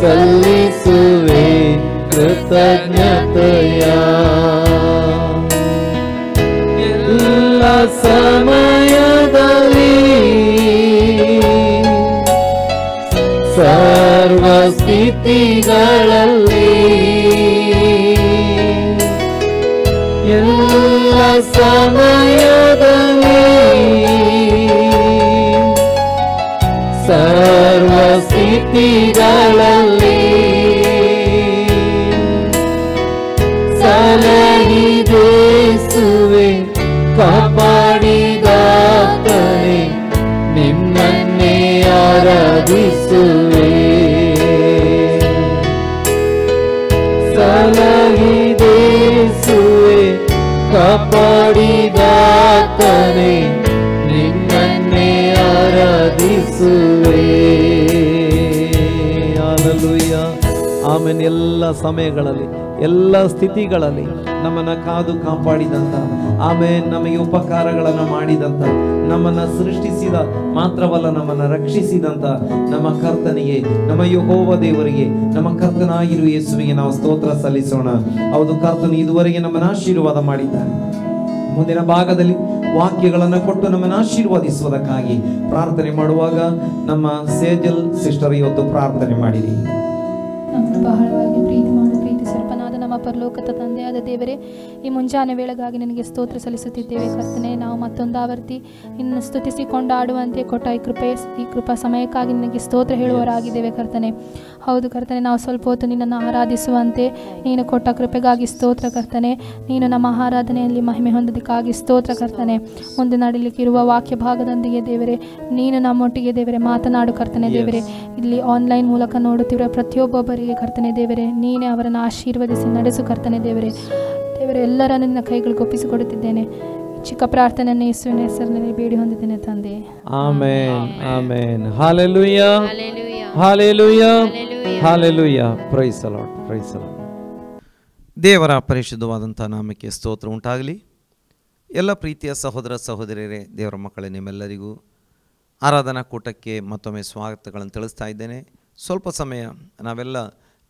ಸಲ್ಲಿಸುವೆ ಕೃತಜ್ಞತೆಯ. ಎಲ್ಲ ಸಮಯದಲ್ಲಿ ಸರ್ವ ಸ್ಥಿತಿಗಳಲ್ಲಿ ಎಲ್ಲ ಸಮಯದಲ್ಲಿ ಸರ್ವ ಸ್ಥಿತಿಗಳಲ್ಲಿ ಸಲಹಿದೇಸುವೆ ಕಾಪಾಡಿದಾತನೆ ನಿನ್ನನ್ನೇ ಆರಾಧಿಸುವೆ. ಸಲಹಿದೇಸುವೆ ಕಾಪಾಡಿದಾತನೆ ನಿನ್ನನ್ನೇ ಆರಾಧಿಸುವೆ. Hallelujah, amen. ಎಲ್ಲ ಸಮಯಗಳಲ್ಲಿ ಎಲ್ಲ ಸ್ಥಿತಿಗಳಲ್ಲಿ ನಮ್ಮನ್ನು ಕಾದು ಕಾಪಾಡಿದಂಥ, ಆಮೇನ್, ನಮಗೆ ಉಪಕಾರಗಳನ್ನು ಮಾಡಿದಂಥ, ನಮ್ಮನ್ನು ಸೃಷ್ಟಿಸಿದ ಮಾತ್ರವಲ್ಲ ನಮ್ಮನ್ನು ರಕ್ಷಿಸಿದಂಥ ನಮ್ಮ ಕರ್ತನಿಗೆ, ನಮ್ಮ ಯೆಹೋವ ದೇವರಿಗೆ, ನಮ್ಮ ಕರ್ತನಾಗಿರುವ ಯೇಸುವಿಗೆ ನಾವು ಸ್ತೋತ್ರ ಸಲ್ಲಿಸೋಣ. ಹೌದು, ಕರ್ತನು ಇದುವರೆಗೆ ನಮ್ಮನ್ನು ಆಶೀರ್ವಾದ ಮಾಡಿದ್ದಾನೆ. ಮುಂದಿನ ಭಾಗದಲ್ಲಿ ವಾಕ್ಯಗಳನ್ನು ಕೊಟ್ಟು ನಮ್ಮನ್ನು ಆಶೀರ್ವದಿಸುವುದಕ್ಕಾಗಿ ಪ್ರಾರ್ಥನೆ ಮಾಡುವಾಗ ನಮ್ಮ ಸೇಜಲ್ ಸಿಸ್ಟರ್ ಇವತ್ತು ಪ್ರಾರ್ಥನೆ ಮಾಡಿರಿ. ನಮ್ಮನ್ನು ಬಹಳವಾಗಿ ಪ್ರೀತಿ ಮಾಡು ಪ್ರೀತಿ ಸ್ವರೂಪನಾದ ನಮ್ಮ ಪರಲೋಕದ ತಂದೆಯಾದ ದೇವರೇ, ಈ ಮುಂಜಾನೆ ವೇಳೆಗಾಗಿ ನಿನಗೆ ಸ್ತೋತ್ರ ಸಲ್ಲಿಸುತ್ತಿದ್ದೇವೆ ಕರ್ತನೆ. ನಾವು ಮತ್ತೊಂದು ಆವರ್ತಿ ನಿನ್ನ ಸ್ತುತಿಸಿ ಕೊಂಡಾಡುವಂತೆ ಕೊಟ್ಟ ಈ ಕೃಪಾ ಸಮಯಕ್ಕಾಗಿ ನಿನಗೆ ಸ್ತೋತ್ರ ಹೇಳುವವರಾಗಿದ್ದೇವೆ ಕರ್ತನೆ. ಹೌದು ಕರ್ತನೆ, ನಾವು ಸ್ವಲ್ಪ ಹೊತ್ತು ನಿನ್ನನ್ನು ಆರಾಧಿಸುವಂತೆ ನೀನು ಕೊಟ್ಟ ಕೃಪೆಗಾಗಿ ಸ್ತೋತ್ರ ಕರ್ತನೆ. ನೀನು ನಮ್ಮ ಆರಾಧನೆಯಲ್ಲಿ ಮಹಿಮೆ ಹೊಂದೋದಕ್ಕಾಗಿ ಸ್ತೋತ್ರ ಕರ್ತನೆ. ಮುಂದೆ ನಡೀಲಿಕ್ಕಿರುವ ವಾಕ್ಯ ಭಾಗದೊಂದಿಗೆ ದೇವರೇ ನೀನು ನಮ್ಮೊಟ್ಟಿಗೆ ದೇವರೇ ಮಾತನಾಡು ಕರ್ತನೆ. ದೇವರೇ ಇಲ್ಲಿ ಆನ್ಲೈನ್ ಮೂಲಕ ನೋಡುತ್ತಿರುವ ಪ್ರತಿಯೊಬ್ಬೊಬ್ಬರಿಗೆ ಕರ್ತನೆ ದೇವರೇ ನೀನೇ ಅವರನ್ನು ಆಶೀರ್ವದಿಸಿ ನಡೆಸು ಕರ್ತನೆ. ದೇವರೇ ಎಲ್ಲರನ್ನು ನಿನ್ನ ಕೈಗಳಿಗೆ ಒಪ್ಪಿಸಿಕೊಡುತ್ತಿದ್ದೇನೆ. ಚಿಕ್ಕ ಪ್ರಾರ್ಥನೆಯನ್ನು ಯೇಸುವಿನ ಹೆಸರಿನಲ್ಲಿ ಬೇಡಿ ಹೊಂದಿದ್ದೇನೆ ತಂದೆ. Amen, amen. Hallelujah, hallelujah, hallelujah. Praise the Lord, praise the Lord. ದೇವರ ಪರಿಶುದ್ಧವಾದಂಥ ನಾಮಕ್ಕೆ ಸ್ತೋತ್ರ ಉಂಟಾಗಲಿ. ಎಲ್ಲ ಪ್ರೀತಿಯ ಸಹೋದರ ಸಹೋದರಿಯರೇ, ದೇವರ ಮಕ್ಕಳೇ, ನಿಮ್ಮೆಲ್ಲರಿಗೂ ಆರಾಧನಾ ಕೂಟಕ್ಕೆ ಮತ್ತೊಮ್ಮೆ ಸ್ವಾಗತಗಳನ್ನು ತಿಳಿಸ್ತಾ ಇದ್ದೇನೆ. ಸ್ವಲ್ಪ ಸಮಯ ನಾವೆಲ್ಲ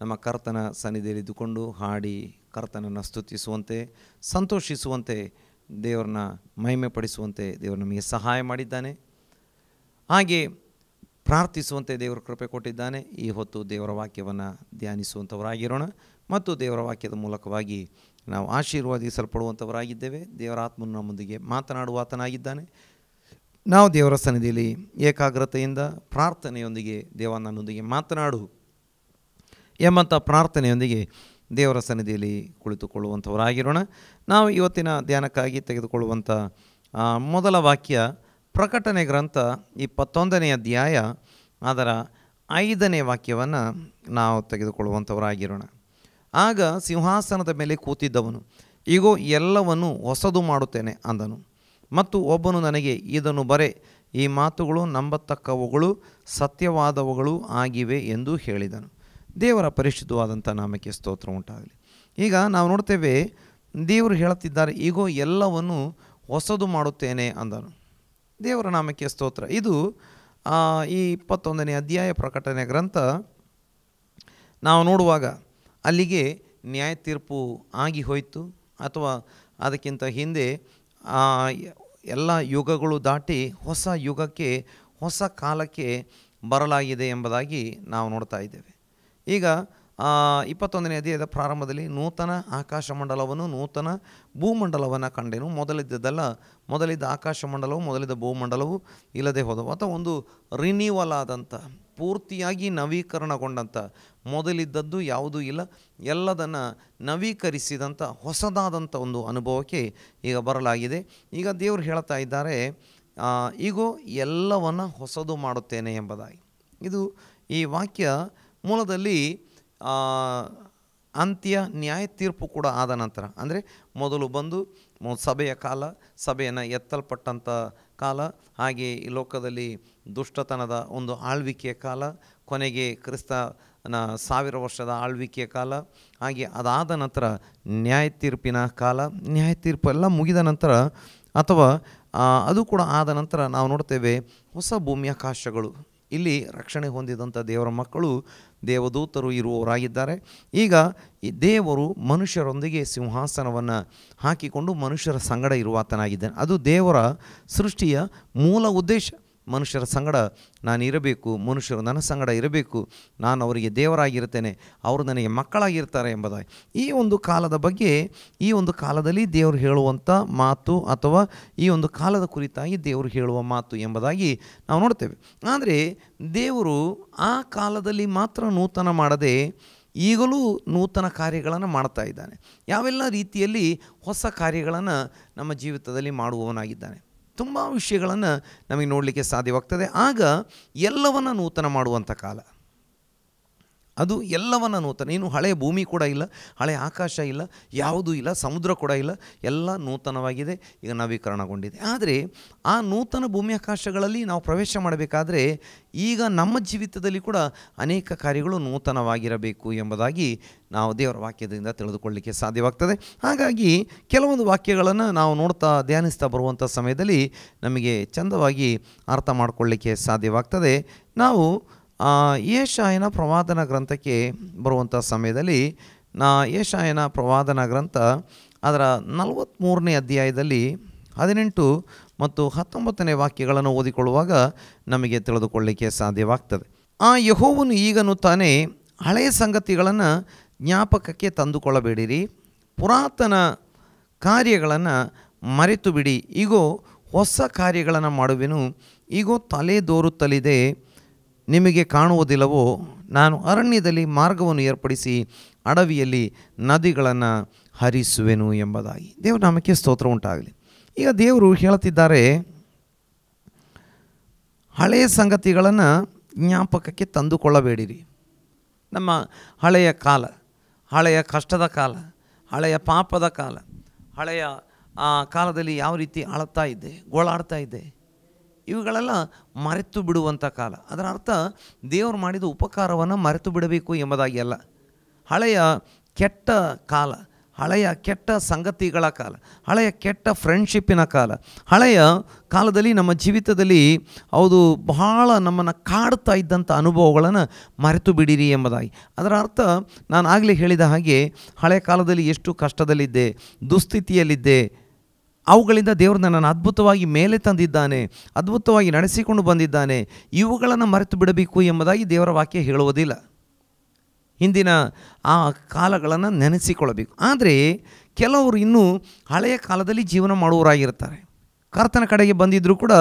ನಮ್ಮ ಕರ್ತನ ಸನ್ನಿಧಿಯಲ್ಲಿ ಇದ್ದುಕೊಂಡು ಹಾಡಿ ಕರ್ತನನ್ನು ಸ್ತುತಿಸುವಂತೆ, ಸಂತೋಷಿಸುವಂತೆ, ದೇವರನ್ನ ಮಹಿಮೆ ಪಡಿಸುವಂತೆ ದೇವರು ನಮಗೆ ಸಹಾಯ ಮಾಡಿದ್ದಾನೆ. ಹಾಗೆ ಪ್ರಾರ್ಥಿಸುವಂತೆ ದೇವರ ಕೃಪೆ ಕೊಟ್ಟಿದ್ದಾನೆ. ಈ ಹೊತ್ತು ದೇವರ ವಾಕ್ಯವನ್ನು ಧ್ಯಾನಿಸುವಂಥವರಾಗಿರೋಣ ಮತ್ತು ದೇವರ ವಾಕ್ಯದ ಮೂಲಕವಾಗಿ ನಾವು ಆಶೀರ್ವಾದಿಸಲ್ಪಡುವಂಥವರಾಗಿದ್ದೇವೆ. ದೇವರ ಆತ್ಮನು ನಮ್ಮೊಂದಿಗೆ ಮಾತನಾಡುವ ಆತನಾಗಿದ್ದಾನೆ. ನಾವು ದೇವರ ಸನ್ನಿಧಿಯಲ್ಲಿ ಏಕಾಗ್ರತೆಯಿಂದ ಪ್ರಾರ್ಥನೆಯೊಂದಿಗೆ ದೇವ ನನ್ನೊಂದಿಗೆ ಮಾತನಾಡು ಎಂಬಂಥ ಪ್ರಾರ್ಥನೆಯೊಂದಿಗೆ ದೇವರ ಸನ್ನಿಧಿಯಲ್ಲಿ ಕುಳಿತುಕೊಳ್ಳುವಂಥವರಾಗಿರೋಣ. ನಾವು ಇವತ್ತಿನ ಧ್ಯಾನಕ್ಕಾಗಿ ತೆಗೆದುಕೊಳ್ಳುವಂಥ ಮೊದಲ ವಾಕ್ಯ ಪ್ರಕಟಣೆ ಗ್ರಂಥ 21ನೇ ಅಧ್ಯಾಯ ಅದರ 5ನೇ ವಾಕ್ಯವನ್ನು ನಾವು ತೆಗೆದುಕೊಳ್ಳುವಂಥವರಾಗಿರೋಣ. ಆಗ ಸಿಂಹಾಸನದ ಮೇಲೆ ಕೂತಿದ್ದವನು, ಈಗೋ ಎಲ್ಲವನ್ನು ಹೊಸದು ಮಾಡುತ್ತೇನೆ ಅಂದನು. ಮತ್ತು ಒಬ್ಬನು ನನಗೆ, ಇದನ್ನು ಬರೆ, ಈ ಮಾತುಗಳು ನಂಬತಕ್ಕವುಗಳು ಸತ್ಯವಾದವುಗಳು ಆಗಿವೆ ಎಂದು ಹೇಳಿದನು. ದೇವರ ಪರಿಶುದ್ಧವಾದಂಥ ನಾಮಕ್ಕೆ ಸ್ತೋತ್ರ ಉಂಟಾಗಲಿ. ಈಗ ನಾವು ನೋಡ್ತೇವೆ, ದೇವರು ಹೇಳುತ್ತಿದ್ದಾರೆ, ಈಗೋ ಎಲ್ಲವನ್ನು ಹೊಸದು ಮಾಡುತ್ತೇನೆ ಅಂದನು. ದೇವರ ನಾಮಕ್ಕೆ ಸ್ತೋತ್ರ. ಇದು ಈ 21ನೇ ಅಧ್ಯಾಯ ಪ್ರಕಟಣೆ ಗ್ರಂಥ ನಾವು ನೋಡುವಾಗ ಅಲ್ಲಿಗೆ ನ್ಯಾಯ ತೀರ್ಪು ಆಗಿ ಹೋಯಿತು, ಅಥವಾ ಅದಕ್ಕಿಂತ ಹಿಂದೆ ಎಲ್ಲ ಯುಗಗಳು ದಾಟಿ ಹೊಸ ಯುಗಕ್ಕೆ, ಹೊಸ ಕಾಲಕ್ಕೆ ಬರಲಾಗಿದೆ ಎಂಬುದಾಗಿ ನಾವು ನೋಡ್ತಾ ಇದ್ದೇವೆ. ಈಗ 21ನೇ ಅಧ್ಯಾಯದ ಪ್ರಾರಂಭದಲ್ಲಿ ನೂತನ ಆಕಾಶಮಂಡಲವನ್ನು ನೂತನ ಭೂಮಂಡಲವನ್ನು ಕಂಡೆನು. ಮೊದಲಿದ್ದ ಆಕಾಶಮಂಡಲವು ಮೊದಲಿದ್ದ ಭೂಮಂಡಲವು ಇಲ್ಲದೆ ಹೋದವು, ಅಥವಾ ಒಂದು ರಿನ್ಯೂವಲ್ ಆದಂಥ, ಪೂರ್ತಿಯಾಗಿ ನವೀಕರಣಗೊಂಡಂಥ, ಮೊದಲಿದ್ದದ್ದು ಯಾವುದೂ ಇಲ್ಲ, ಎಲ್ಲದನ್ನು ನವೀಕರಿಸಿದಂಥ ಹೊಸದಾದಂಥ ಒಂದು ಅನುಭವಕ್ಕೆ ಈಗ ಬರಲಾಗಿದೆ. ಈಗ ದೇವರು ಹೇಳ್ತಾ ಇದ್ದಾರೆ, ಈಗೋ ಎಲ್ಲವನ್ನು ಹೊಸದು ಮಾಡುತ್ತೇನೆ ಎಂಬುದಾಗಿ. ಇದು ಈ ವಾಕ್ಯ ಮೂಲದಲ್ಲಿ ಅಂತ್ಯ ನ್ಯಾಯ ತೀರ್ಪು ಕೂಡ ಆದ ನಂತರ, ಅಂದರೆ ಮೊದಲು ಬಂದು ಸಭೆಯ ಕಾಲ, ಸಭೆಯನ್ನು ಎತ್ತಲ್ಪಟ್ಟಂಥ ಕಾಲ, ಹಾಗೆ ಈ ಲೋಕದಲ್ಲಿ ದುಷ್ಟತನದ ಒಂದು ಆಳ್ವಿಕೆಯ ಕಾಲ, ಕೊನೆಗೆ ಕ್ರಿಸ್ತನ 1000 ವರ್ಷದ ಆಳ್ವಿಕೆಯ ಕಾಲ, ಹಾಗೆ ಅದಾದ ನಂತರ ನ್ಯಾಯ ತೀರ್ಪಿನ ಕಾಲ. ನ್ಯಾಯ ತೀರ್ಪು ಎಲ್ಲ ಮುಗಿದ ನಂತರ, ಅಥವಾ ಅದು ಕೂಡ ಆದ ನಂತರ ನಾವು ನೋಡ್ತೇವೆ ಹೊಸ ಭೂಮ್ಯಾಕಾಶಗಳು. ಇಲ್ಲಿ ರಕ್ಷಣೆ ಹೊಂದಿದಂಥ ದೇವರ ಮಕ್ಕಳು, ದೇವದೂತರು ಇರುವವರಾಗಿದ್ದಾರೆ. ಈಗ ಈ ದೇವರು ಮನುಷ್ಯರೊಂದಿಗೆ ಸಿಂಹಾಸನವನ್ನು ಹಾಕಿಕೊಂಡು ಮನುಷ್ಯರ ಸಂಗಡ ಇರುವಾತನಾಗಿದ್ದಾನೆ. ಅದು ದೇವರ ಸೃಷ್ಟಿಯ ಮೂಲ ಉದ್ದೇಶ. ಮನುಷ್ಯರ ಸಂಗಡ ನಾನು ಇರಬೇಕು, ಮನುಷ್ಯರು ನನ್ನ ಸಂಗಡ ಇರಬೇಕು, ನಾನು ಅವರಿಗೆ ದೇವರಾಗಿರ್ತೇನೆ, ಅವರು ನನಗೆ ಮಕ್ಕಳಾಗಿರ್ತಾರೆ ಎಂಬುದಾಗಿ. ಈ ಒಂದು ಕಾಲದ ಬಗ್ಗೆ, ಈ ಒಂದು ಕಾಲದಲ್ಲಿ ದೇವರು ಹೇಳುವಂಥ ಮಾತು, ಅಥವಾ ಈ ಒಂದು ಕಾಲದ ಕುರಿತಾಗಿ ದೇವರು ಹೇಳುವ ಮಾತು ಎಂಬುದಾಗಿ ನಾವು ನೋಡ್ತೇವೆ. ಆದರೆ ದೇವರು ಆ ಕಾಲದಲ್ಲಿ ಮಾತ್ರ ನೂತನ ಮಾಡದೆ ಈಗಲೂ ನೂತನ ಕಾರ್ಯಗಳನ್ನು ಮಾಡ್ತಾ ಇದ್ದಾನೆ. ಯಾವೆಲ್ಲ ರೀತಿಯಲ್ಲಿ ಹೊಸ ಕಾರ್ಯಗಳನ್ನು ನಮ್ಮ ಜೀವಿತದಲ್ಲಿ ಮಾಡುವವನಾಗಿದ್ದಾನೆ. ತುಂಬ ವಿಷಯಗಳನ್ನು ನಮಗೆ ನೋಡಲಿಕ್ಕೆ ಸಾಧ್ಯವಾಗ್ತದೆ. ಆಗ ಎಲ್ಲವನ್ನು ನೂತನ ಮಾಡುವಂಥ ಕಾಲ, ಅದು ಎಲ್ಲವನ್ನು ನೂತನ. ಇನ್ನು ಹಳೆಯ ಭೂಮಿ ಕೂಡ ಇಲ್ಲ, ಹಳೆಯ ಆಕಾಶ ಇಲ್ಲ, ಯಾವುದೂ ಇಲ್ಲ, ಸಮುದ್ರ ಕೂಡ ಇಲ್ಲ, ಎಲ್ಲ ನೂತನವಾಗಿದೆ, ಈಗ ನವೀಕರಣಗೊಂಡಿದೆ. ಆದರೆ ಆ ನೂತನ ಭೂಮಿ ಆಕಾಶಗಳಲ್ಲಿ ನಾವು ಪ್ರವೇಶ ಮಾಡಬೇಕಾದ್ರೆ ಈಗ ನಮ್ಮ ಜೀವಿತದಲ್ಲಿ ಕೂಡ ಅನೇಕ ಕಾರ್ಯಗಳು ನೂತನವಾಗಿರಬೇಕು ಎಂಬುದಾಗಿ ನಾವು ದೇವರ ವಾಕ್ಯದಿಂದ ತಿಳಿದುಕೊಳ್ಳಲಿಕ್ಕೆ ಸಾಧ್ಯವಾಗ್ತದೆ. ಹಾಗಾಗಿ ಕೆಲವೊಂದು ವಾಕ್ಯಗಳನ್ನು ನಾವು ನೋಡ್ತಾ ಧ್ಯಾನಿಸ್ತಾ ಬರುವಂಥ ಸಮಯದಲ್ಲಿ ನಮಗೆ ಚಂದವಾಗಿ ಅರ್ಥ ಮಾಡಿಕೊಳ್ಳಲಿಕ್ಕೆ ಸಾಧ್ಯವಾಗ್ತದೆ. ನಾವು ಯೆಶಾಯನ ಪ್ರವಾದನ ಗ್ರಂಥಕ್ಕೆ ಬರುವಂಥ ಸಮಯದಲ್ಲಿ ಯೆಶಾಯನ ಪ್ರವಾದನ ಗ್ರಂಥ ಅದರ 43ನೇ ಅಧ್ಯಾಯದಲ್ಲಿ 18 ಮತ್ತು 19ನೇ ವಾಕ್ಯಗಳನ್ನು ಓದಿಕೊಳ್ಳುವಾಗ ನಮಗೆ ತಿಳಿದುಕೊಳ್ಳಲಿಕ್ಕೆ ಸಾಧ್ಯವಾಗ್ತದೆ. ಯೆಹೋವನು ಈಗನು ತಾನೇ, ಹಳೆಯ ಸಂಗತಿಗಳನ್ನು ಜ್ಞಾಪಕಕ್ಕೆ ತಂದುಕೊಳ್ಳಬೇಡಿರಿ, ಪುರಾತನ ಕಾರ್ಯಗಳನ್ನು ಮರೆತು ಬಿಡಿ, ಈಗೋ ಹೊಸ ಕಾರ್ಯಗಳನ್ನು ಮಾಡುವೆನು, ಈಗೋ ತಲೆ ದೋರುತ್ತಲಿದೆ, ನಿಮಗೆ ಕಾಣುವುದಿಲ್ಲವೋ? ನಾನು ಅರಣ್ಯದಲ್ಲಿ ಮಾರ್ಗವನ್ನು ಏರ್ಪಡಿಸಿ ಅಡವಿಯಲ್ಲಿ ನದಿಗಳನ್ನು ಹರಿಸುವೆನು ಎಂಬುದಾಗಿ. ದೇವರ ನಾಮಕ್ಕೆ ಸ್ತೋತ್ರ ಉಂಟಾಗಲಿ. ಈಗ ದೇವರು ಹೇಳುತ್ತಿದ್ದಾರೆ, ಹಳೆಯ ಸಂಗತಿಗಳನ್ನು ಜ್ಞಾಪಕಕ್ಕೆ ತಂದುಕೊಳ್ಳಬೇಡಿರಿ. ನಮ್ಮ ಹಳೆಯ ಕಾಲ, ಹಳೆಯ ಕಷ್ಟದ ಕಾಲ, ಹಳೆಯ ಪಾಪದ ಕಾಲ, ಹಳೆಯ ಕಾಲದಲ್ಲಿ ಯಾವ ರೀತಿ ಅಳ್ತಾ ಇದ್ದೆ, ಗೋಳಾಡ್ತಾ ಇದ್ದೆ, ಇವುಗಳೆಲ್ಲ ಮರೆತು ಬಿಡುವಂಥ ಕಾಲ. ಅದರ ಅರ್ಥ ದೇವರು ಮಾಡಿದ ಉಪಕಾರವನ್ನು ಮರೆತು ಬಿಡಬೇಕು ಎಂಬುದಾಗಿ ಅಲ್ಲ. ಹಳೆಯ ಕೆಟ್ಟ ಕಾಲ, ಹಳೆಯ ಕೆಟ್ಟ ಸಂಗತಿಗಳ ಕಾಲ, ಹಳೆಯ ಕೆಟ್ಟ ಫ್ರೆಂಡ್ಶಿಪ್ಪಿನ ಕಾಲ, ಹಳೆಯ ಕಾಲದಲ್ಲಿ ನಮ್ಮ ಜೀವಿತದಲ್ಲಿ ಹೌದು ಬಹಳ ನಮ್ಮನ್ನು ಕಾಡ್ತಾ ಇದ್ದಂಥ ಅನುಭವಗಳನ್ನು ಮರೆತು ಬಿಡಿರಿ ಎಂಬುದಾಗಿ. ಅದರ ಅರ್ಥ ನಾನು ಆಗಲೇ ಹೇಳಿದ ಹಾಗೆ ಹಳೆಯ ಕಾಲದಲ್ಲಿ ಎಷ್ಟು ಕಷ್ಟದಲ್ಲಿದ್ದೆ, ದುಸ್ಥಿತಿಯಲ್ಲಿದ್ದೆ, ಅವುಗಳಿಂದ ದೇವರು ನನ್ನನ್ನು ಅದ್ಭುತವಾಗಿ ಮೇಲೆ ತಂದಿದ್ದಾನೆ, ಅದ್ಭುತವಾಗಿ ನಡೆಸಿಕೊಂಡು ಬಂದಿದ್ದಾನೆ, ಇವುಗಳನ್ನು ಮರೆತು ಬಿಡಬೇಕು ಎಂಬುದಾಗಿ ದೇವರ ವಾಕ್ಯ ಹೇಳುವುದಿಲ್ಲ. ಹಿಂದಿನ ಆ ಕಾಲಗಳನ್ನು ನೆನೆಸಿಕೊಳ್ಳಬೇಕು. ಆದರೆ ಕೆಲವರು ಇನ್ನೂ ಹಳೆಯ ಕಾಲದಲ್ಲಿ ಜೀವನ ಮಾಡುವವರಾಗಿರ್ತಾರೆ. ಕರ್ತನ ಕಡೆಗೆ ಬಂದಿದ್ದರೂ ಕೂಡ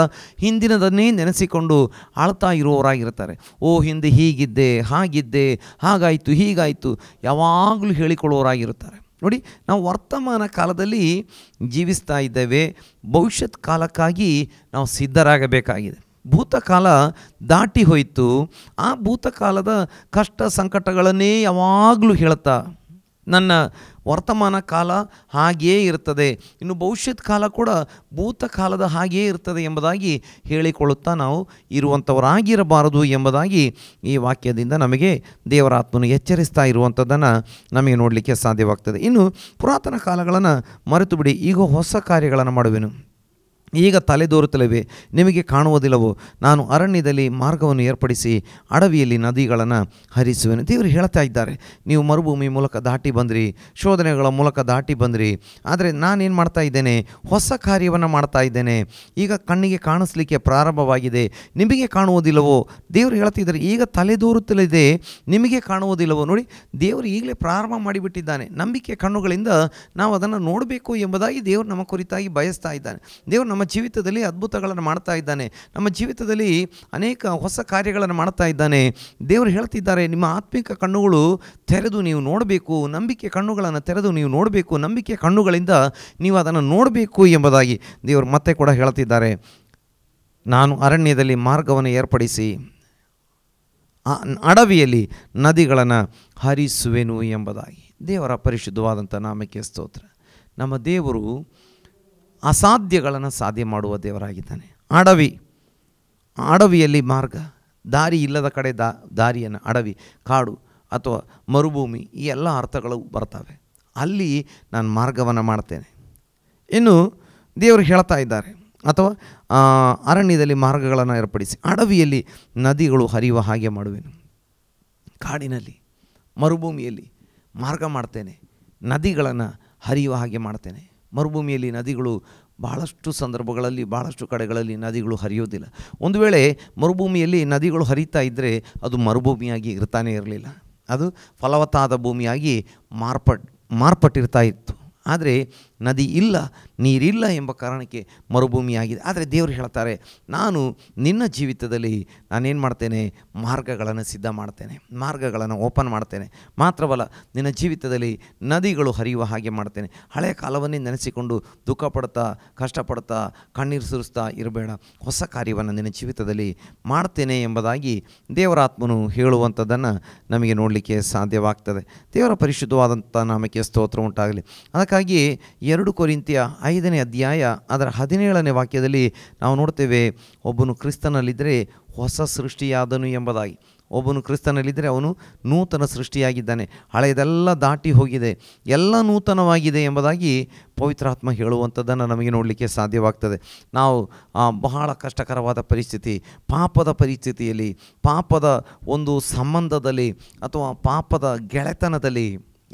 ಹಿಂದಿನದನ್ನೇ ನೆನೆಸಿಕೊಂಡು ಆಳ್ತಾ ಇರುವವರಾಗಿರ್ತಾರೆ. ಹಿಂದೆ ಹೀಗಿದ್ದೆ, ಹಾಗಿದ್ದೆ, ಹಾಗಾಯಿತು, ಹೀಗಾಯಿತು ಯಾವಾಗಲೂ ಹೇಳಿಕೊಳ್ಳುವವರಾಗಿರುತ್ತಾರೆ. ನೋಡಿ, ನಾವು ವರ್ತಮಾನ ಕಾಲದಲ್ಲಿ ಜೀವಿಸ್ತಾ ಇದ್ದೇವೆ, ಭವಿಷ್ಯತ್ ಕಾಲಕ್ಕಾಗಿ ನಾವು ಸಿದ್ಧರಾಗಬೇಕಾಗಿದೆ. ಭೂತಕಾಲ ದಾಟಿ ಹೋಯಿತು. ಆ ಭೂತಕಾಲದ ಕಷ್ಟ ಸಂಕಟಗಳನ್ನೇ ಯಾವಾಗಲೂ ಹೇಳ್ತಾ ನನ್ನ ವರ್ತಮಾನ ಕಾಲ ಹಾಗೆಯೇ ಇರ್ತದೆ, ಇನ್ನು ಭವಿಷ್ಯತ್ ಕಾಲ ಕೂಡ ಭೂತಕಾಲದ ಹಾಗೆಯೇ ಇರ್ತದೆ ಎಂಬುದಾಗಿ ಹೇಳಿಕೊಳ್ಳುತ್ತಾ ನಾವು ಇರುವಂಥವರಾಗಿರಬಾರದು ಎಂಬುದಾಗಿ ಈ ವಾಕ್ಯದಿಂದ ನಮಗೆ ದೇವರ ಆತ್ಮನು ಎಚ್ಚರಿಸ್ತಾ ಇರುವಂಥದ್ದನ್ನು ನಮಗೆ ನೋಡಲಿಕ್ಕೆ ಸಾಧ್ಯವಾಗ್ತದೆ. ಇನ್ನು ಪುರಾತನ ಕಾಲಗಳನ್ನು ಮರೆತು ಬಿಡಿ, ಈಗ ಹೊಸ ಕಾರ್ಯಗಳನ್ನು ಮಾಡುವೆನು, ಈಗ ತಲೆದೋರುತ್ತಲಿವೆ, ನಿಮಗೆ ಕಾಣುವುದಿಲ್ಲವೋ, ನಾನು ಅರಣ್ಯದಲ್ಲಿ ಮಾರ್ಗವನ್ನು ಏರ್ಪಡಿಸಿ ಅಡವಿಯಲ್ಲಿ ನದಿಗಳನ್ನು ಹರಿಸುವೆನು. ದೇವರು ಹೇಳ್ತಾ ಇದ್ದಾರೆ, ನೀವು ಮರುಭೂಮಿ ಮೂಲಕ ದಾಟಿ ಬಂದ್ರಿ, ಶೋಧನೆಗಳ ಮೂಲಕ ದಾಟಿ ಬಂದ್ರಿ, ಆದರೆ ನಾನೇನು ಮಾಡ್ತಾ ಇದ್ದೇನೆ, ಹೊಸ ಕಾರ್ಯವನ್ನು ಮಾಡ್ತಾ ಇದ್ದೇನೆ. ಈಗ ಕಣ್ಣಿಗೆ ಕಾಣಿಸ್ಲಿಕ್ಕೆ ಪ್ರಾರಂಭವಾಗಿದೆ, ನಿಮಗೆ ಕಾಣುವುದಿಲ್ಲವೋ. ದೇವರು ಹೇಳ್ತಿದ್ದಾರೆ, ಈಗ ತಲೆದೋರುತ್ತಲಿದೆ, ನಿಮಗೆ ಕಾಣುವುದಿಲ್ಲವೋ. ನೋಡಿ, ದೇವರು ಈಗಲೇ ಪ್ರಾರಂಭ ಮಾಡಿಬಿಟ್ಟಿದ್ದಾನೆ. ನಂಬಿಕೆ ಕಣ್ಣುಗಳಿಂದ ನಾವು ಅದನ್ನು ನೋಡಬೇಕು ಎಂಬುದಾಗಿ ದೇವರು ನಮ್ಮ ಕುರಿತಾಗಿ ಬಯಸ್ತಾ ಇದ್ದಾನೆ. ದೇವರು ನಮ್ಮ ಜೀವಿತದಲ್ಲಿ ಅದ್ಭುತಗಳನ್ನು ಮಾಡ್ತಾ ಇದ್ದಾನೆ, ನಮ್ಮ ಜೀವಿತದಲ್ಲಿ ಅನೇಕ ಹೊಸ ಕಾರ್ಯಗಳನ್ನು ಮಾಡ್ತಾ ಇದ್ದಾನೆ. ದೇವರು ಹೇಳ್ತಿದ್ದಾರೆ, ನಿಮ್ಮ ಆತ್ಮಿಕ ಕಣ್ಣುಗಳು ತೆರೆದು ನೀವು ನೋಡಬೇಕು, ನಂಬಿಕೆ ಕಣ್ಣುಗಳನ್ನು ತೆರೆದು ನೀವು ನೋಡಬೇಕು, ನಂಬಿಕೆ ಕಣ್ಣುಗಳಿಂದ ನೀವು ಅದನ್ನು ನೋಡಬೇಕು ಎಂಬುದಾಗಿ ದೇವರು ಮತ್ತೆ ಕೂಡ ಹೇಳ್ತಿದ್ದಾರೆ. ನಾನು ಅರಣ್ಯದಲ್ಲಿ ಮಾರ್ಗವನ್ನು ಏರ್ಪಡಿಸಿ ಅಡವಿಯಲ್ಲಿ ನದಿಗಳನ್ನು ಹರಿಸುವೆನು ಎಂಬುದಾಗಿ. ದೇವರ ಪರಿಶುದ್ಧವಾದಂಥ ನಾಮಕ್ಕೆ ಸ್ತೋತ್ರ. ನಮ್ಮ ದೇವರು ಅಸಾಧ್ಯಗಳನ್ನು ಸಾಧ್ಯ ಮಾಡುವ ದೇವರಾಗಿದ್ದಾನೆ. ಅಡವಿಯಲ್ಲಿ ಮಾರ್ಗ, ದಾರಿ ಇಲ್ಲದ ಕಡೆ ದಾರಿಯನ್ನು, ಅಡವಿ, ಕಾಡು ಅಥವಾ ಮರುಭೂಮಿ, ಈ ಎಲ್ಲ ಅರ್ಥಗಳು ಬರ್ತವೆ. ಅಲ್ಲಿ ನಾನು ಮಾರ್ಗವನ್ನು ಮಾಡ್ತೇನೆ. ಇನ್ನು ದೇವರು ಹೇಳ್ತಾ ಇದ್ದಾರೆ, ಅಥವಾ ಅರಣ್ಯದಲ್ಲಿ ಮಾರ್ಗಗಳನ್ನು ಏರ್ಪಡಿಸಿ ಅಡವಿಯಲ್ಲಿ ನದಿಗಳು ಹರಿಯುವ ಹಾಗೆ ಮಾಡುವೆನು. ಕಾಡಿನಲ್ಲಿ, ಮರುಭೂಮಿಯಲ್ಲಿ ಮಾರ್ಗ ಮಾಡ್ತೇನೆ, ನದಿಗಳನ್ನು ಹರಿಯುವ ಹಾಗೆ ಮಾಡ್ತೇನೆ. ಮರುಭೂಮಿಯಲ್ಲಿ ನದಿಗಳು ಭಾಳಷ್ಟು ಸಂದರ್ಭಗಳಲ್ಲಿ, ಭಾಳಷ್ಟು ಕಡೆಗಳಲ್ಲಿ ನದಿಗಳು ಹರಿಯೋದಿಲ್ಲ. ಒಂದು ವೇಳೆ ಮರುಭೂಮಿಯಲ್ಲಿ ನದಿಗಳು ಹರಿತಾ ಇದ್ದರೆ ಅದು ಮರುಭೂಮಿಯಾಗಿ ಇರ್ತಾನೆ ಇರಲಿಲ್ಲ, ಅದು ಫಲವತ್ತಾದ ಭೂಮಿಯಾಗಿ ಮಾರ್ಪಟ್ಟಿರ್ತಾ ಇತ್ತು. ಆದರೆ ನದಿ ಇಲ್ಲ, ನೀರಿಲ್ಲ ಎಂಬ ಕಾರಣಕ್ಕೆ ಮರುಭೂಮಿಯಾಗಿದೆ. ಆದರೆ ದೇವರು ಹೇಳ್ತಾರೆ, ನಾನು ನಿನ್ನ ಜೀವಿತದಲ್ಲಿ ನಾನೇನು ಮಾಡ್ತೇನೆ, ಮಾರ್ಗಗಳನ್ನು ಸಿದ್ಧ ಮಾಡ್ತೇನೆ, ಮಾರ್ಗಗಳನ್ನು ಓಪನ್ ಮಾಡ್ತೇನೆ. ಮಾತ್ರವಲ್ಲ, ನಿನ್ನ ಜೀವಿತದಲ್ಲಿ ನದಿಗಳು ಹರಿಯುವ ಹಾಗೆ ಮಾಡ್ತೇನೆ. ಹಳೆಯ ಕಾಲವನ್ನೇ ನೆನೆಸಿಕೊಂಡು ದುಃಖ ಪಡ್ತಾ, ಕಷ್ಟಪಡ್ತಾ, ಕಣ್ಣೀರು ಸುರಿಸ್ತಾ ಇರಬೇಡ. ಹೊಸ ಕಾರ್ಯವನ್ನು ನಿನ್ನ ಜೀವಿತದಲ್ಲಿ ಮಾಡ್ತೇನೆ ಎಂಬುದಾಗಿ ದೇವರಾತ್ಮನು ಹೇಳುವಂಥದ್ದನ್ನು ನಮಗೆ ನೋಡಲಿಕ್ಕೆ ಸಾಧ್ಯವಾಗ್ತದೆ. ದೇವರ ಪರಿಶುದ್ಧವಾದಂಥ ನಾಮಕ್ಕೆ ಸ್ತೋತ್ರ ಉಂಟಾಗಲಿ. ಅದಕ್ಕಾಗಿ 2 ಕೊರಿಂಥಿಯ 5ನೇ ಅಧ್ಯಾಯ ಅದರ 17ನೇ ವಾಕ್ಯದಲ್ಲಿ ನಾವು ನೋಡ್ತೇವೆ, ಒಬ್ಬನು ಕ್ರಿಸ್ತನಲ್ಲಿದ್ದರೆ ಹೊಸ ಸೃಷ್ಟಿಯಾದನು ಎಂಬುದಾಗಿ. ಒಬ್ಬನು ಕ್ರಿಸ್ತನಲ್ಲಿದ್ದರೆ ಅವನು ನೂತನ ಸೃಷ್ಟಿಯಾಗಿದ್ದಾನೆ, ಹಳೆಯದೆಲ್ಲ ದಾಟಿ ಹೋಗಿದೆ, ಎಲ್ಲ ನೂತನವಾಗಿದೆ ಎಂಬುದಾಗಿ ಪವಿತ್ರಾತ್ಮ ಹೇಳುವಂಥದ್ದನ್ನು ನಮಗೆ ನೋಡಲಿಕ್ಕೆ ಸಾಧ್ಯವಾಗ್ತದೆ. ನಾವು ಬಹಳ ಕಷ್ಟಕರವಾದ ಪರಿಸ್ಥಿತಿ, ಪಾಪದ ಪರಿಸ್ಥಿತಿಯಲ್ಲಿ, ಪಾಪದ ಒಂದು ಸಂಬಂಧದಲ್ಲಿ ಅಥವಾ ಪಾಪದ ಗೆಳೆತನದಲ್ಲಿ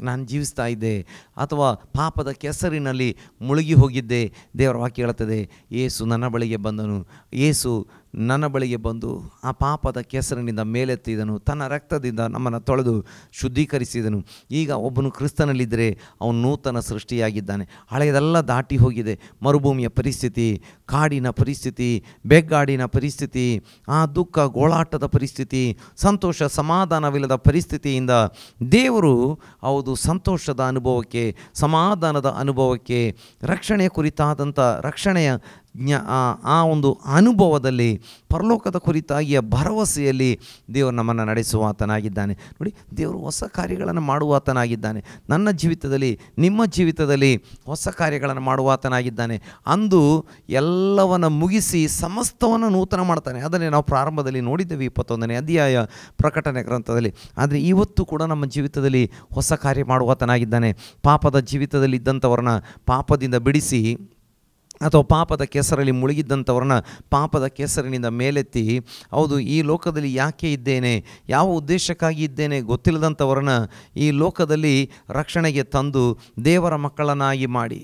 ನಾನು ಜೀವಿಸ್ತಾ ಇದ್ದೆ, ಅಥವಾ ಪಾಪದ ಕೆಸರಿನಲ್ಲಿ ಮುಳುಗಿ ಹೋಗಿದ್ದೆ. ದೇವರ ವಾಕ್ಯ ಹೇಳುತ್ತದೆ, ಯೇಸು ನನ್ನ ಬಳಿಗೆ ಬಂದನು, ಯೇಸು ನನ್ನ ಬಳಿಗೆ ಬಂದು ಆ ಪಾಪದ ಕೆಸರಿನಿಂದ ಮೇಲೆತ್ತಿದನು, ತನ್ನ ರಕ್ತದಿಂದ ನಮ್ಮನ್ನು ತೊಳೆದು ಶುದ್ಧೀಕರಿಸಿದನು. ಈಗ ಒಬ್ಬನು ಕ್ರಿಸ್ತನಲ್ಲಿದ್ದರೆ ಅವನು ನೂತನ ಸೃಷ್ಟಿಯಾಗಿದ್ದಾನೆ, ಹಳೆಯದೆಲ್ಲ ದಾಟಿ ಹೋಗಿದೆ. ಮರುಭೂಮಿಯ ಪರಿಸ್ಥಿತಿ, ಕಾಡಿನ ಪರಿಸ್ಥಿತಿ, ಬೆಗ್ಗಾಡಿನ ಪರಿಸ್ಥಿತಿ, ಆ ದುಃಖ ಗೋಳಾಟದ ಪರಿಸ್ಥಿತಿ, ಸಂತೋಷ ಸಮಾಧಾನವಿಲ್ಲದ ಪರಿಸ್ಥಿತಿಯಿಂದ ದೇವರು ಹೌದು ಸಂತೋಷದ ಅನುಭವಕ್ಕೆ, ಸಮಾಧಾನದ ಅನುಭವಕ್ಕೆ, ರಕ್ಷಣೆಯ ಕುರಿತಾದಂಥ ರಕ್ಷಣೆಯ ಆ ಒಂದು ಅನುಭವದಲ್ಲಿ, ಪರಲೋಕದ ಕುರಿತಾಗಿಯ ಭರವಸೆಯಲ್ಲಿ ದೇವರು ನಮ್ಮನ್ನು ನಡೆಸುವಾತನಾಗಿದ್ದಾನೆ. ನೋಡಿ, ದೇವರು ಹೊಸ ಕಾರ್ಯಗಳನ್ನು ಮಾಡುವಾತನಾಗಿದ್ದಾನೆ. ನನ್ನ ಜೀವಿತದಲ್ಲಿ, ನಿಮ್ಮ ಜೀವಿತದಲ್ಲಿ ಹೊಸ ಕಾರ್ಯಗಳನ್ನು ಮಾಡುವಾತನಾಗಿದ್ದಾನೆ. ಅಂದು ಎಲ್ಲವನ್ನು ಮುಗಿಸಿ ಸಮಸ್ತವನ್ನು ನೂತನ ಮಾಡ್ತಾನೆ. ಅದನ್ನೇ ನಾವು ಪ್ರಾರಂಭದಲ್ಲಿ ನೋಡಿದ್ದೇವೆ, 21ನೇ ಅಧ್ಯಾಯ ಪ್ರಕಟಣೆ ಗ್ರಂಥದಲ್ಲಿ. ಆದರೆ ಇವತ್ತು ಕೂಡ ನಮ್ಮ ಜೀವಿತದಲ್ಲಿ ಹೊಸ ಕಾರ್ಯ ಮಾಡುವಾತನಾಗಿದ್ದಾನೆ. ಪಾಪದ ಜೀವಿತದಲ್ಲಿ ಇದ್ದಂಥವ್ರನ್ನ ಪಾಪದಿಂದ ಬಿಡಿಸಿ, ಅಥವಾ ಪಾಪದ ಕೆಸರಲ್ಲಿ ಮುಳುಗಿದ್ದಂಥವ್ರನ್ನ ಪಾಪದ ಕೆಸರಿನಿಂದ ಮೇಲೆತ್ತಿ, ಹೌದು ಈ ಲೋಕದಲ್ಲಿ ಯಾಕೆ ಇದ್ದೇನೆ, ಯಾವ ಉದ್ದೇಶಕ್ಕಾಗಿ ಇದ್ದೇನೆ ಗೊತ್ತಿಲ್ಲದಂಥವ್ರನ್ನ ಈ ಲೋಕದಲ್ಲಿ ರಕ್ಷಣೆಗೆ ತಂದು ದೇವರ ಮಕ್ಕಳನ್ನಾಗಿ ಮಾಡಿ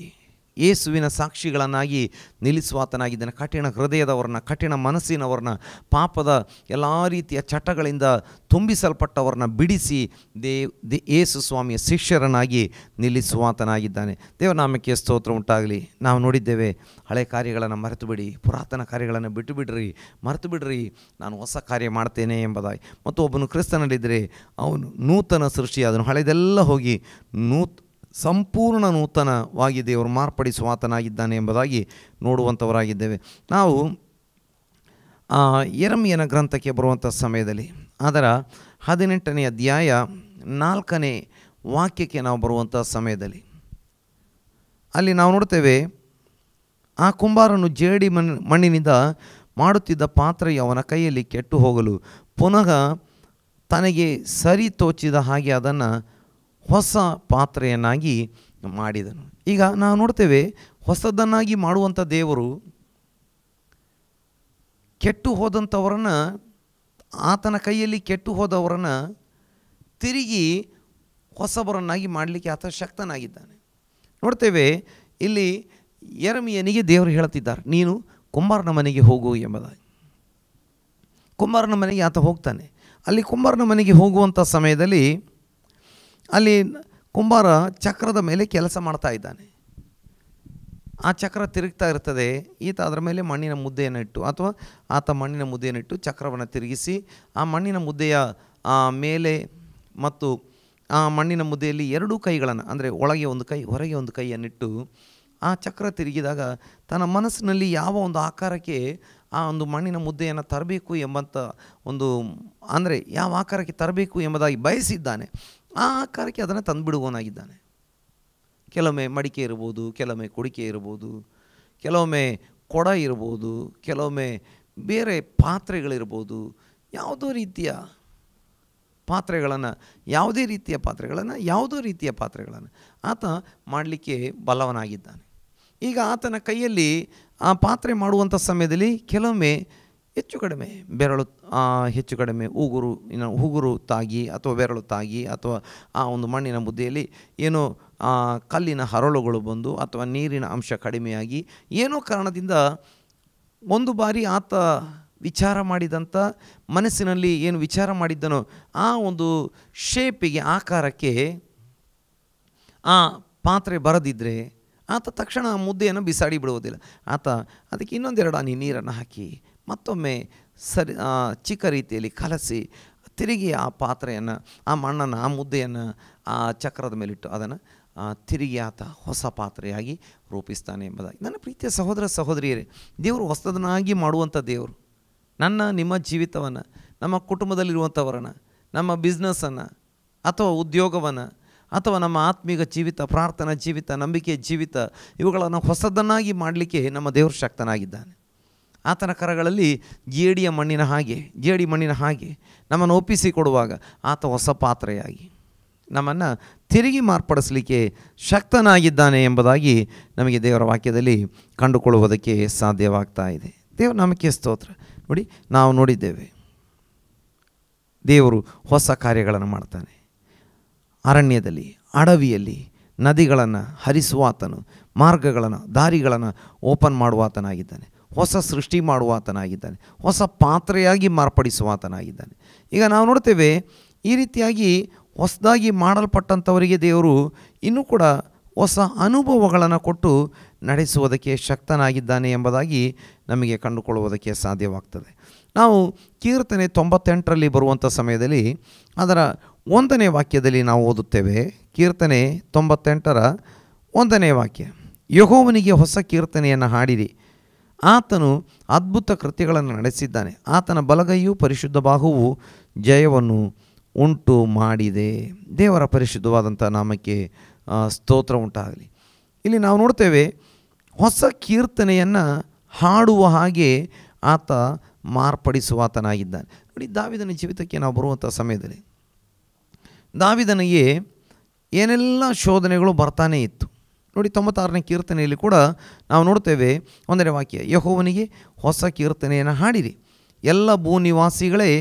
ಯೇಸುವಿನ ಸಾಕ್ಷಿಗಳನ್ನಾಗಿ ನಿಲ್ಲಿಸುವಾತನಾಗಿದ್ದಾನೆ. ಕಠಿಣ ಹೃದಯದವ್ರನ್ನ, ಕಠಿಣ ಮನಸ್ಸಿನವ್ರನ್ನ, ಪಾಪದ ಎಲ್ಲ ರೀತಿಯ ಚಟಗಳಿಂದ ತುಂಬಿಸಲ್ಪಟ್ಟವ್ರನ್ನ ಬಿಡಿಸಿ ಯೇಸು ಸ್ವಾಮಿಯ ಶಿಷ್ಯರನ್ನಾಗಿ ನಿಲ್ಲಿಸುವಾತನಾಗಿದ್ದಾನೆ. ದೇವನಾಮಕ್ಕೆ ಸ್ತೋತ್ರ ಉಂಟಾಗಲಿ. ನಾವು ನೋಡಿದ್ದೇವೆ, ಹಳೆ ಕಾರ್ಯಗಳನ್ನು ಮರೆತು ಬಿಡಿ, ಪುರಾತನ ಕಾರ್ಯಗಳನ್ನು ಬಿಟ್ಟು ಬಿಡ್ರಿ, ಮರೆತು ಬಿಡ್ರಿ, ನಾನು ಹೊಸ ಕಾರ್ಯ ಮಾಡ್ತೇನೆ ಎಂಬುದಾಗಿ. ಮತ್ತು ಒಬ್ಬನು ಕ್ರಿಸ್ತನಲ್ಲಿದ್ದರೆ ಅವನು ನೂತನ ಸೃಷ್ಟಿಯಾದನು, ಹಳೆದೆಲ್ಲ ಹೋಗಿ ಸಂಪೂರ್ಣ ನೂತನವಾಗಿ ದೇವರು ಮಾರ್ಪಡಿಸುವಾತನಾಗಿದ್ದಾನೆ ಎಂಬುದಾಗಿ ನೋಡುವಂಥವರಾಗಿದ್ದೇವೆ. ನಾವು ಯೆರೆಮೀಯನ ಗ್ರಂಥಕ್ಕೆ ಬರುವಂಥ ಸಮಯದಲ್ಲಿ ಅದರ 18ನೇ ಅಧ್ಯಾಯ 4ನೇ ವಾಕ್ಯಕ್ಕೆ ನಾವು ಬರುವಂಥ ಸಮಯದಲ್ಲಿ ಅಲ್ಲಿ ನಾವು ನೋಡ್ತೇವೆ, ಆ ಕುಂಬಾರನು ಜೇಡಿ ಮಣ್ಣಿನಿಂದ ಮಾಡುತ್ತಿದ್ದ ಪಾತ್ರೆಯು ಅವನ ಕೈಯಲ್ಲಿ ಕೆಟ್ಟು ಹೋಗಲು ಪುನಃ ತನಗೆ ಸರಿ ತೋಚಿದ ಹಾಗೆ ಅದನ್ನು ಹೊಸ ಪಾತ್ರೆಯನ್ನಾಗಿ ಮಾಡಿದನು. ಈಗ ನಾವು ನೋಡ್ತೇವೆ, ಹೊಸದನ್ನಾಗಿ ಮಾಡುವಂಥ ದೇವರು ಕೆಟ್ಟು ಹೋದಂಥವರನ್ನು, ಆತನ ಕೈಯಲ್ಲಿ ಕೆಟ್ಟು ಹೋದವರನ್ನು ತಿರುಗಿ ಹೊಸಬರನ್ನಾಗಿ ಮಾಡಲಿಕ್ಕೆ ಆತ ಶಕ್ತನಾಗಿದ್ದಾನೆ. ನೋಡ್ತೇವೆ, ಇಲ್ಲಿ ಯೆರೆಮೀಯನಿಗೆ ದೇವರು ಹೇಳ್ತಿದ್ದಾರೆ, ನೀನು ಕುಂಬಾರನ ಮನೆಗೆ ಹೋಗು ಎಂಬುದಾಗಿ. ಕುಂಬಾರನ ಮನೆಗೆ ಆತ ಹೋಗ್ತಾನೆ. ಅಲ್ಲಿ ಕುಂಬಾರನ ಮನೆಗೆ ಹೋಗುವಂಥ ಸಮಯದಲ್ಲಿ ಅಲ್ಲಿ ಕುಂಬಾರ ಚಕ್ರದ ಮೇಲೆ ಕೆಲಸ ಮಾಡ್ತಾ ಇದ್ದಾನೆ. ಆ ಚಕ್ರ ತಿರುಗ್ತಾ ಇರ್ತದೆ. ಈತ ಅದರ ಮೇಲೆ ಮಣ್ಣಿನ ಮುದ್ದೆಯನ್ನು ಇಟ್ಟು, ಅಥವಾ ಆತ ಮಣ್ಣಿನ ಮುದ್ದೆಯನ್ನು ಇಟ್ಟು ಚಕ್ರವನ್ನು ತಿರುಗಿಸಿ ಆ ಮಣ್ಣಿನ ಮುದ್ದೆಯ ಮೇಲೆ ಮತ್ತು ಆ ಮಣ್ಣಿನ ಮುದ್ದೆಯಲ್ಲಿ ಎರಡೂ ಕೈಗಳನ್ನು, ಅಂದರೆ ಒಳಗೆ ಒಂದು ಕೈ ಹೊರಗೆ ಒಂದು ಕೈಯನ್ನಿಟ್ಟು ಆ ಚಕ್ರ ತಿರುಗಿದಾಗ ತನ್ನ ಮನಸ್ಸಿನಲ್ಲಿ ಯಾವ ಒಂದು ಆಕಾರಕ್ಕೆ ಆ ಒಂದು ಮಣ್ಣಿನ ಮುದ್ದೆಯನ್ನು ತರಬೇಕು ಎಂಬಂಥ ಒಂದು, ಅಂದರೆ ಯಾವ ಆಕಾರಕ್ಕೆ ತರಬೇಕು ಎಂಬುದಾಗಿ ಬಯಸಿದ್ದಾನೆ, ಆ ಆಕಾರಕ್ಕೆ ಅದನ್ನು ತಂದುಬಿಡುವವನಾಗಿದ್ದಾನೆ. ಕೆಲವೊಮ್ಮೆ ಮಡಿಕೆ ಇರ್ಬೋದು, ಕೆಲವೊಮ್ಮೆ ಕುಡಿಕೆ ಇರ್ಬೋದು, ಕೆಲವೊಮ್ಮೆ ಕೊಡ ಇರ್ಬೋದು, ಕೆಲವೊಮ್ಮೆ ಬೇರೆ ಪಾತ್ರೆಗಳಿರ್ಬೋದು. ಯಾವುದೋ ರೀತಿಯ ಪಾತ್ರೆಗಳನ್ನು, ಯಾವುದೋ ರೀತಿಯ ಪಾತ್ರೆಗಳನ್ನು ಆತ ಮಾಡಲಿಕ್ಕೆ ಬಲ್ಲವನಾಗಿದ್ದಾನೆ. ಈಗ ಆತನ ಕೈಯಲ್ಲಿ ಆ ಪಾತ್ರೆ ಮಾಡುವಂಥ ಸಮಯದಲ್ಲಿ ಕೆಲವೊಮ್ಮೆ ಹೆಚ್ಚು ಕಡಿಮೆ ಬೆರಳು, ಹೆಚ್ಚು ಕಡಿಮೆ ಉಗುರು ತಾಗಿ ಅಥವಾ ಬೆರಳು ತಾಗಿ, ಅಥವಾ ಆ ಒಂದು ಮಣ್ಣಿನ ಮುದ್ದೆಯಲ್ಲಿ ಏನೋ ಕಲ್ಲಿನ ಹರಳುಗಳು ಬಂದು ಅಥವಾ ನೀರಿನ ಅಂಶ ಕಡಿಮೆಯಾಗಿ ಏನೋ ಕಾರಣದಿಂದ ಒಂದು ಬಾರಿ ಆತ ವಿಚಾರ ಮಾಡಿದಂಥ, ಮನಸ್ಸಿನಲ್ಲಿ ಏನು ವಿಚಾರ ಮಾಡಿದ್ದನೋ ಆ ಒಂದು ಶೇಪಿಗೆ, ಆಕಾರಕ್ಕೆ ಆ ಪಾತ್ರೆ ಬರದಿದ್ದರೆ ಆತ ತಕ್ಷಣ ಆ ಮುದ್ದೆಯನ್ನು ಬಿಸಾಡಿ ಬಿಡುವುದಿಲ್ಲ. ಆತ ಅದಕ್ಕೆ ಇನ್ನೊಂದೆರಡು ಹನಿ ನೀರನ್ನು ಹಾಕಿ ಮತ್ತೊಮ್ಮೆ ಚಿಕ್ಕ ರೀತಿಯಲ್ಲಿ ಕಲಸಿ ತಿರುಗಿ ಆ ಪಾತ್ರೆಯನ್ನು, ಆ ಮಣ್ಣನ್ನು, ಆ ಮುದ್ದೆಯನ್ನು ಆ ಚಕ್ರದ ಮೇಲಿಟ್ಟು ಅದನ್ನು ತಿರುಗಿ ಆತ ಹೊಸ ಪಾತ್ರೆಯಾಗಿ ರೂಪಿಸ್ತಾನೆ ಎಂಬುದಾಗಿ. ನನ್ನ ಪ್ರೀತಿಯ ಸಹೋದರ ಸಹೋದರಿಯರೇ, ದೇವರು ಹೊಸದನ್ನಾಗಿ ಮಾಡುವಂಥ ದೇವರು. ನಿಮ್ಮ ಜೀವಿತವನ್ನು, ನಮ್ಮ ಕುಟುಂಬದಲ್ಲಿರುವಂಥವರನ್ನು, ನಮ್ಮ ಬಿಸ್ನೆಸ್ಸನ್ನು ಅಥವಾ ಉದ್ಯೋಗವನ್ನು ಅಥವಾ ನಮ್ಮ ಆತ್ಮೀಕ ಜೀವಿತ, ಪ್ರಾರ್ಥನಾ ಜೀವಿತ, ನಂಬಿಕೆಯ ಜೀವಿತ, ಇವುಗಳನ್ನು ಹೊಸದನ್ನಾಗಿ ಮಾಡಲಿಕ್ಕೆ ನಮ್ಮ ದೇವರು ಶಕ್ತನಾಗಿದ್ದಾನೆ. ಆತನ ಕರಗಳಲ್ಲಿ ಜೇಡಿ ಮಣ್ಣಿನ ಹಾಗೆ ನಮ್ಮನ್ನು ಒಪ್ಪಿಸಿಕೊಡುವಾಗ ಆತ ಹೊಸ ಪಾತ್ರೆಯಾಗಿ ನಮ್ಮನ್ನು ತಿರುಗಿ ಮಾರ್ಪಡಿಸಲಿಕ್ಕೆ ಶಕ್ತನಾಗಿದ್ದಾನೆ ಎಂಬುದಾಗಿ ನಮಗೆ ದೇವರ ವಾಕ್ಯದಲ್ಲಿ ಕಂಡುಕೊಳ್ಳುವುದಕ್ಕೆ ಸಾಧ್ಯವಾಗ್ತಾ ಇದೆ. ದೇವರ ನಾಮಕ್ಕೆ ಸ್ತೋತ್ರ. ನೋಡಿ, ನಾವು ನೋಡಿದ್ದೇವೆ, ದೇವರು ಹೊಸ ಕಾರ್ಯಗಳನ್ನು ಮಾಡ್ತಾನೆ. ಅರಣ್ಯದಲ್ಲಿ, ಅಡವಿಯಲ್ಲಿ ನದಿಗಳನ್ನು ಹರಿಸುವಾತನು, ಮಾರ್ಗಗಳನ್ನು, ದಾರಿಗಳನ್ನು ಓಪನ್ ಮಾಡುವಾತನಾಗಿದ್ದಾನೆ. ಹೊಸ ಸೃಷ್ಟಿ ಮಾಡುವಾತನಾಗಿದ್ದಾನೆ. ಹೊಸ ಪಾತ್ರೆಯಾಗಿ ಮಾರ್ಪಡಿಸುವಾತನಾಗಿದ್ದಾನೆ. ಈಗ ನಾವು ನೋಡ್ತೇವೆ, ಈ ರೀತಿಯಾಗಿ ಹೊಸದಾಗಿ ಮಾಡಲ್ಪಟ್ಟಂಥವರಿಗೆ ದೇವರು ಇನ್ನೂ ಕೂಡ ಹೊಸ ಅನುಭವಗಳನ್ನು ಕೊಟ್ಟು ನಡೆಸುವುದಕ್ಕೆ ಶಕ್ತನಾಗಿದ್ದಾನೆ ಎಂಬುದಾಗಿ ನಮಗೆ ಕಂಡುಕೊಳ್ಳುವುದಕ್ಕೆ ಸಾಧ್ಯವಾಗ್ತದೆ. ನಾವು ಕೀರ್ತನೆ 98ರಲ್ಲಿ ಬರುವಂಥ ಸಮಯದಲ್ಲಿ ಅದರ 1ನೇ ವಾಕ್ಯದಲ್ಲಿ ನಾವು ಓದುತ್ತೇವೆ. ಕೀರ್ತನೆ 98ರ 1ನೇ ವಾಕ್ಯ, ಯೆಹೋವನಿಗೆ ಹೊಸ ಕೀರ್ತನೆಯನ್ನು ಹಾಡಿರಿ, ಆತನು ಅದ್ಭುತ ಕೃತ್ಯಗಳನ್ನು ನಡೆಸಿದ್ದಾನೆ, ಆತನ ಬಲಗೈಯು ಪರಿಶುದ್ಧ ಬಾಹುವು ಜಯವನ್ನು ಉಂಟು ಮಾಡಿದೆ. ದೇವರ ಪರಿಶುದ್ಧವಾದಂಥ ನಾಮಕ್ಕೆ ಸ್ತೋತ್ರ ಉಂಟಾಗಲಿ. ಇಲ್ಲಿ ನಾವು ನೋಡ್ತೇವೆ, ಹೊಸ ಕೀರ್ತನೆಯನ್ನು ಹಾಡುವ ಹಾಗೆ ಆತ ಮಾರ್ಪಡಿಸುವಾತನಾಗಿದ್ದಾನೆ. ನೋಡಿ, ದಾವೀದನ ಜೀವಿತಕ್ಕೆ ನಾವು ಬರುವಂಥ ಸಮಯದಲ್ಲಿ ದಾವೀದನಿಗೆ ಏನೆಲ್ಲ ಶೋಧನೆಗಳು ಬರ್ತಾನೇ ಇತ್ತು. ನೋಡಿ, 96ನೇ ಕೀರ್ತನೆಯಲ್ಲಿ ಕೂಡ ನಾವು ನೋಡ್ತೇವೆ 1ನೇ ವಾಕ್ಯ, ಯೆಹೋವನಿಗೆ ಹೊಸ ಕೀರ್ತನೆಯನ್ನು ಹಾಡಿರಿ, ಎಲ್ಲ ಭೂನಿವಾಸಿಗಳೇ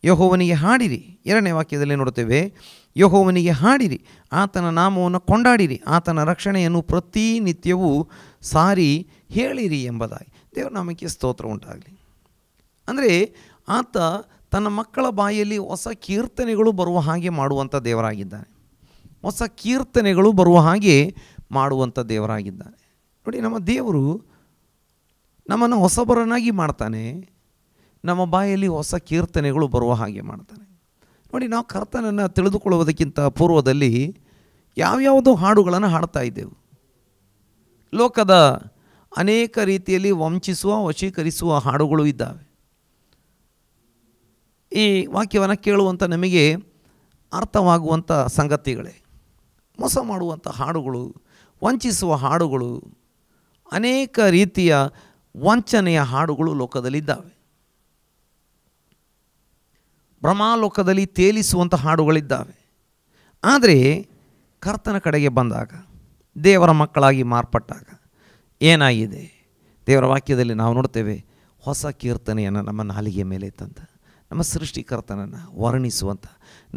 ಯೆಹೋವನಿಗೆ ಹಾಡಿರಿ. 2ನೇ ವಾಕ್ಯದಲ್ಲಿ ನೋಡ್ತೇವೆ, ಯೆಹೋವನಿಗೆ ಹಾಡಿರಿ, ಆತನ ನಾಮವನ್ನು ಕೊಂಡಾಡಿರಿ, ಆತನ ರಕ್ಷಣೆಯನ್ನು ಪ್ರತಿನಿತ್ಯವೂ ಸಾರಿ ಹೇಳಿರಿ ಎಂಬುದಾಗಿ. ದೇವರ ನಾಮಕ್ಕೆ ಸ್ತೋತ್ರ ಉಂಟಾಗಲಿ. ಅಂದರೆ ಆತ ತನ್ನ ಮಕ್ಕಳ ಬಾಯಲ್ಲಿ ಹೊಸ ಕೀರ್ತನೆಗಳು ಬರುವ ಹಾಗೆ ಮಾಡುವಂಥ ದೇವರಾಗಿದ್ದಾನೆ. ಹೊಸ ಕೀರ್ತನೆಗಳು ಬರುವ ಹಾಗೆ ಮಾಡುವಂಥ ದೇವರಾಗಿದ್ದಾನೆ. ನೋಡಿ, ನಮ್ಮ ದೇವರು ನಮ್ಮನ್ನು ಹೊಸಬರನ್ನಾಗಿ ಮಾಡ್ತಾನೆ, ನಮ್ಮ ಬಾಯಲ್ಲಿ ಹೊಸ ಕೀರ್ತನೆಗಳು ಬರುವ ಹಾಗೆ ಮಾಡ್ತಾನೆ. ನೋಡಿ, ನಾವು ಕರ್ತನನ್ನು ತಿಳಿದುಕೊಳ್ಳುವುದಕ್ಕಿಂತ ಪೂರ್ವದಲ್ಲಿ ಯಾವ್ಯಾವುದೋ ಹಾಡುಗಳನ್ನು ಹಾಡ್ತಾ ಇದ್ದೆವು. ಲೋಕದ ಅನೇಕ ರೀತಿಯಲ್ಲಿ ವಂಚಿಸುವ, ವಶೀಕರಿಸುವ ಹಾಡುಗಳು ಇದ್ದಾವೆ. ಈ ವಾಕ್ಯವನ್ನು ಕೇಳುವಂಥ ನಮಗೆ ಅರ್ಥವಾಗುವಂಥ ಸಂಗತಿಗಳೇ. ಮೋಸ ಮಾಡುವಂಥ ಹಾಡುಗಳು, ವಂಚಿಸುವ ಹಾಡುಗಳು, ಅನೇಕ ರೀತಿಯ ವಂಚನೆಯ ಹಾಡುಗಳು ಲೋಕದಲ್ಲಿದ್ದಾವೆ. ಭ್ರಮಾಲೋಕದಲ್ಲಿ ತೇಲಿಸುವಂಥ ಹಾಡುಗಳಿದ್ದಾವೆ. ಆದರೆ ಕರ್ತನ ಕಡೆಗೆ ಬಂದಾಗ, ದೇವರ ಮಕ್ಕಳಾಗಿ ಮಾರ್ಪಟ್ಟಾಗ ಏನಾಗಿದೆ? ದೇವರ ವಾಕ್ಯದಲ್ಲಿ ನಾವು ನೋಡ್ತೇವೆ, ಹೊಸ ಕೀರ್ತನೆಯನ್ನು ನಮ್ಮ ನಾಲಿಗೆ ಮೇಲೆ ತಂದ ನಮ್ಮ ಸೃಷ್ಟಿಕರ್ತನನ್ನು ವರ್ಣಿಸುವಂಥ,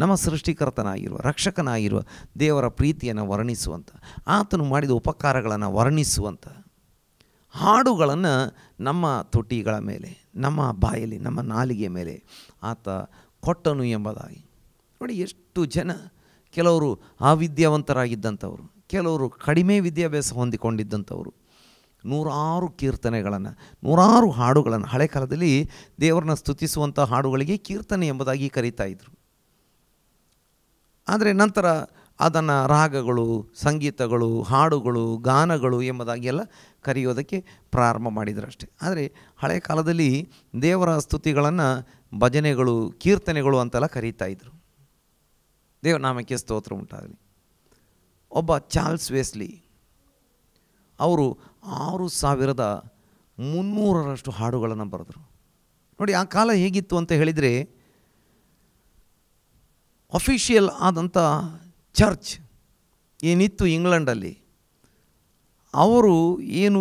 ನಮ್ಮ ಸೃಷ್ಟಿಕರ್ತನಾಗಿರುವ ರಕ್ಷಕನಾಗಿರುವ ದೇವರ ಪ್ರೀತಿಯನ್ನು ವರ್ಣಿಸುವಂಥ, ಆತನು ಮಾಡಿದ ಉಪಕಾರಗಳನ್ನು ವರ್ಣಿಸುವಂಥ ಹಾಡುಗಳನ್ನು ನಮ್ಮ ತುಟಿಗಳ ಮೇಲೆ, ನಮ್ಮ ಬಾಯಲ್ಲಿ, ನಮ್ಮ ನಾಲಿಗೆ ಮೇಲೆ ಆತ ಕೊಟ್ಟನು ಎಂಬುದಾಗಿ. ನೋಡಿ, ಎಷ್ಟು ಜನ, ಕೆಲವರು ಅವಿದ್ಯಾವಂತರಾಗಿದ್ದಂಥವರು, ಕೆಲವರು ಕಡಿಮೆ ವಿದ್ಯಾಭ್ಯಾಸ ಹೊಂದಿಕೊಂಡಿದ್ದಂಥವರು, ನೂರಾರು ಕೀರ್ತನೆಗಳನ್ನು, ನೂರಾರು ಹಾಡುಗಳನ್ನು, ಹಳೆ ಕಾಲದಲ್ಲಿ ದೇವರನ್ನ ಸ್ತುತಿಸುವಂಥ ಹಾಡುಗಳಿಗೆ ಕೀರ್ತನೆ ಎಂಬುದಾಗಿ ಕರೀತಾ ಇದ್ದರು. ಆದರೆ ನಂತರ ಅದನ್ನು ರಾಗಗಳು, ಸಂಗೀತಗಳು, ಹಾಡುಗಳು, ಗಾನಗಳು ಎಂಬುದಾಗಿ ಎಲ್ಲ ಕರೆಯೋದಕ್ಕೆ ಪ್ರಾರಂಭ ಮಾಡಿದರಷ್ಟೇ. ಆದರೆ ಹಳೆ ಕಾಲದಲ್ಲಿ ದೇವರ ಸ್ತುತಿಗಳನ್ನು ಭಜನೆಗಳು, ಕೀರ್ತನೆಗಳು ಅಂತೆಲ್ಲ ಕರೀತಾ ಇದ್ದರು. ದೇವನಾಮಕ್ಕೆ ಸ್ತೋತ್ರ ಉಂಟಾಗಲಿ. ಒಬ್ಬ ಚಾರ್ಲ್ಸ್ ವೆಸ್ಲಿ ಅವರು 6300ರಷ್ಟು ಹಾಡುಗಳನ್ನು ಬರೆದರು. ನೋಡಿ, ಆ ಕಾಲ ಹೇಗಿತ್ತು ಅಂತ ಹೇಳಿದರೆ, ಅಫಿಷಿಯಲ್ ಆದಂಥ ಚರ್ಚ್ ಏನಿತ್ತು ಇಂಗ್ಲೆಂಡಲ್ಲಿ, ಅವರು ಏನು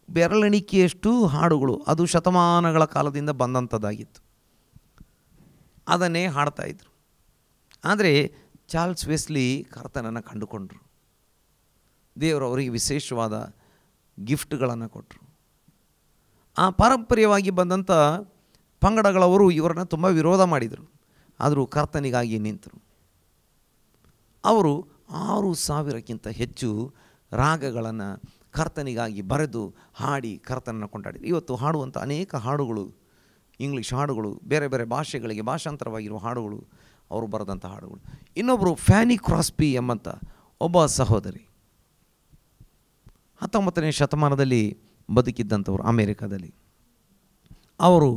ಬೆರಳೆಣಿಕೆಯಷ್ಟು ಹಾಡುಗಳು, ಅದು ಶತಮಾನಗಳ ಕಾಲದಿಂದ ಬಂದಂಥದ್ದಾಗಿತ್ತು, ಅದನ್ನೇ ಹಾಡ್ತಾಯಿದ್ರು. ಆದರೆ ಚಾರ್ಲ್ಸ್ ವೆಸ್ಲಿ ಕರ್ತನನ್ನು ಕಂಡುಕೊಂಡರು. ದೇವರು ಅವರಿಗೆ ವಿಶೇಷವಾದ ಗಿಫ್ಟ್ಗಳನ್ನು ಕೊಟ್ಟರು. ಆ ಪಾರಂಪರ್ಯವಾಗಿ ಬಂದಂಥ ಪಂಗಡಗಳವರು ಇವರನ್ನು ತುಂಬ ವಿರೋಧ ಮಾಡಿದರು. ಆದರೂ ಕರ್ತನಿಗಾಗಿ ನಿಂತರು. ಅವರು 6000ಕ್ಕಿಂತ ಹೆಚ್ಚು ರಾಗಗಳನ್ನು ಕರ್ತನಿಗಾಗಿ ಬರೆದು ಹಾಡಿ ಕರ್ತನನ್ನು ಕೊಂಡಾಡಿದರು. ಇವತ್ತು ಹಾಡುವಂಥ ಅನೇಕ ಹಾಡುಗಳು, ಇಂಗ್ಲೀಷ್ ಹಾಡುಗಳು, ಬೇರೆ ಬೇರೆ ಭಾಷೆಗಳಿಗೆ ಭಾಷಾಂತರವಾಗಿರುವ ಹಾಡುಗಳು, ಅವರು ಬರೆದಂಥ ಹಾಡುಗಳು. ಇನ್ನೊಬ್ಬರು ಫ್ಯಾನಿ ಕ್ರಾಸ್ಬಿ ಎಂಬಂಥ ಒಬ್ಬ ಸಹೋದರಿ, 19ನೇ ಶತಮಾನದಲ್ಲಿ ಬದುಕಿದ್ದಂಥವ್ರು ಅಮೇರಿಕಾದಲ್ಲಿ. ಅವರು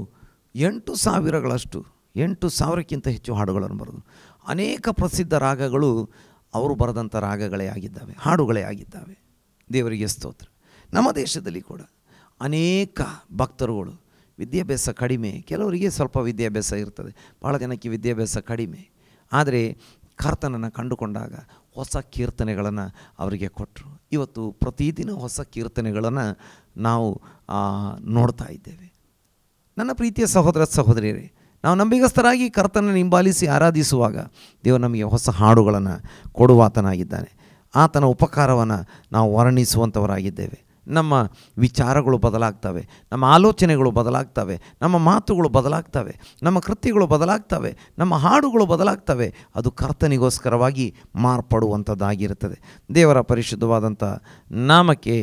8000ಕ್ಕಿಂತ ಹೆಚ್ಚು ಹಾಡುಗಳನ್ನು ಬರೆದು, ಅನೇಕ ಪ್ರಸಿದ್ಧ ರಾಗಗಳು ಅವರು ಬರೆದಂಥ ರಾಗಗಳೇ ಆಗಿದ್ದಾವೆ, ಹಾಡುಗಳೇ ಆಗಿದ್ದಾವೆ. ದೇವರಿಗೆ ಸ್ತೋತ್ರ. ನಮ್ಮ ದೇಶದಲ್ಲಿ ಕೂಡ ಅನೇಕ ಭಕ್ತರುಗಳು ವಿದ್ಯಾಭ್ಯಾಸ ಕಡಿಮೆ, ಕೆಲವರಿಗೆ ಸ್ವಲ್ಪ ವಿದ್ಯಾಭ್ಯಾಸ ಇರ್ತದೆ, ಭಾಳ ಜನಕ್ಕೆ ವಿದ್ಯಾಭ್ಯಾಸ ಕಡಿಮೆ, ಆದರೆ ಕರ್ತನನ್ನು ಕಂಡುಕೊಂಡಾಗ ಹೊಸ ಕೀರ್ತನೆಗಳನ್ನು ಅವರಿಗೆ ಕೊಟ್ಟರು. ಇವತ್ತು ಪ್ರತಿದಿನ ಹೊಸ ಕೀರ್ತನೆಗಳನ್ನು ನಾವು ನೋಡ್ತಾ ಇದ್ದೇವೆ. ನನ್ನ ಪ್ರೀತಿಯ ಸಹೋದರ ಸಹೋದರಿಯರೇ, ನಾವು ನಂಬಿಗಸ್ತರಾಗಿ ಕರ್ತನನ್ನು ಹಿಂಬಾಲಿಸಿ ಆರಾಧಿಸುವಾಗ ದೇವರು ನಮಗೆ ಹೊಸ ಹಾಡುಗಳನ್ನು ಕೊಡುವಾತನಾಗಿದ್ದಾನೆ. ಆತನ ಉಪಕಾರವನ್ನು ನಾವು ವರ್ಣಿಸುವಂಥವರಾಗಿದ್ದೇವೆ. ನಮ್ಮ ವಿಚಾರಗಳು ಬದಲಾಗ್ತವೆ, ನಮ್ಮ ಆಲೋಚನೆಗಳು ಬದಲಾಗ್ತವೆ, ನಮ್ಮ ಮಾತುಗಳು ಬದಲಾಗ್ತವೆ, ನಮ್ಮ ಕೃತ್ಯಗಳು ಬದಲಾಗ್ತವೆ, ನಮ್ಮ ಹಾಡುಗಳು ಬದಲಾಗ್ತವೆ. ಅದು ಕರ್ತನಿಗೋಸ್ಕರವಾಗಿ ಮಾರ್ಪಡುವಂಥದ್ದಾಗಿರುತ್ತದೆ. ದೇವರ ಪರಿಶುದ್ಧವಾದಂಥ ನಾಮಕ್ಕೆ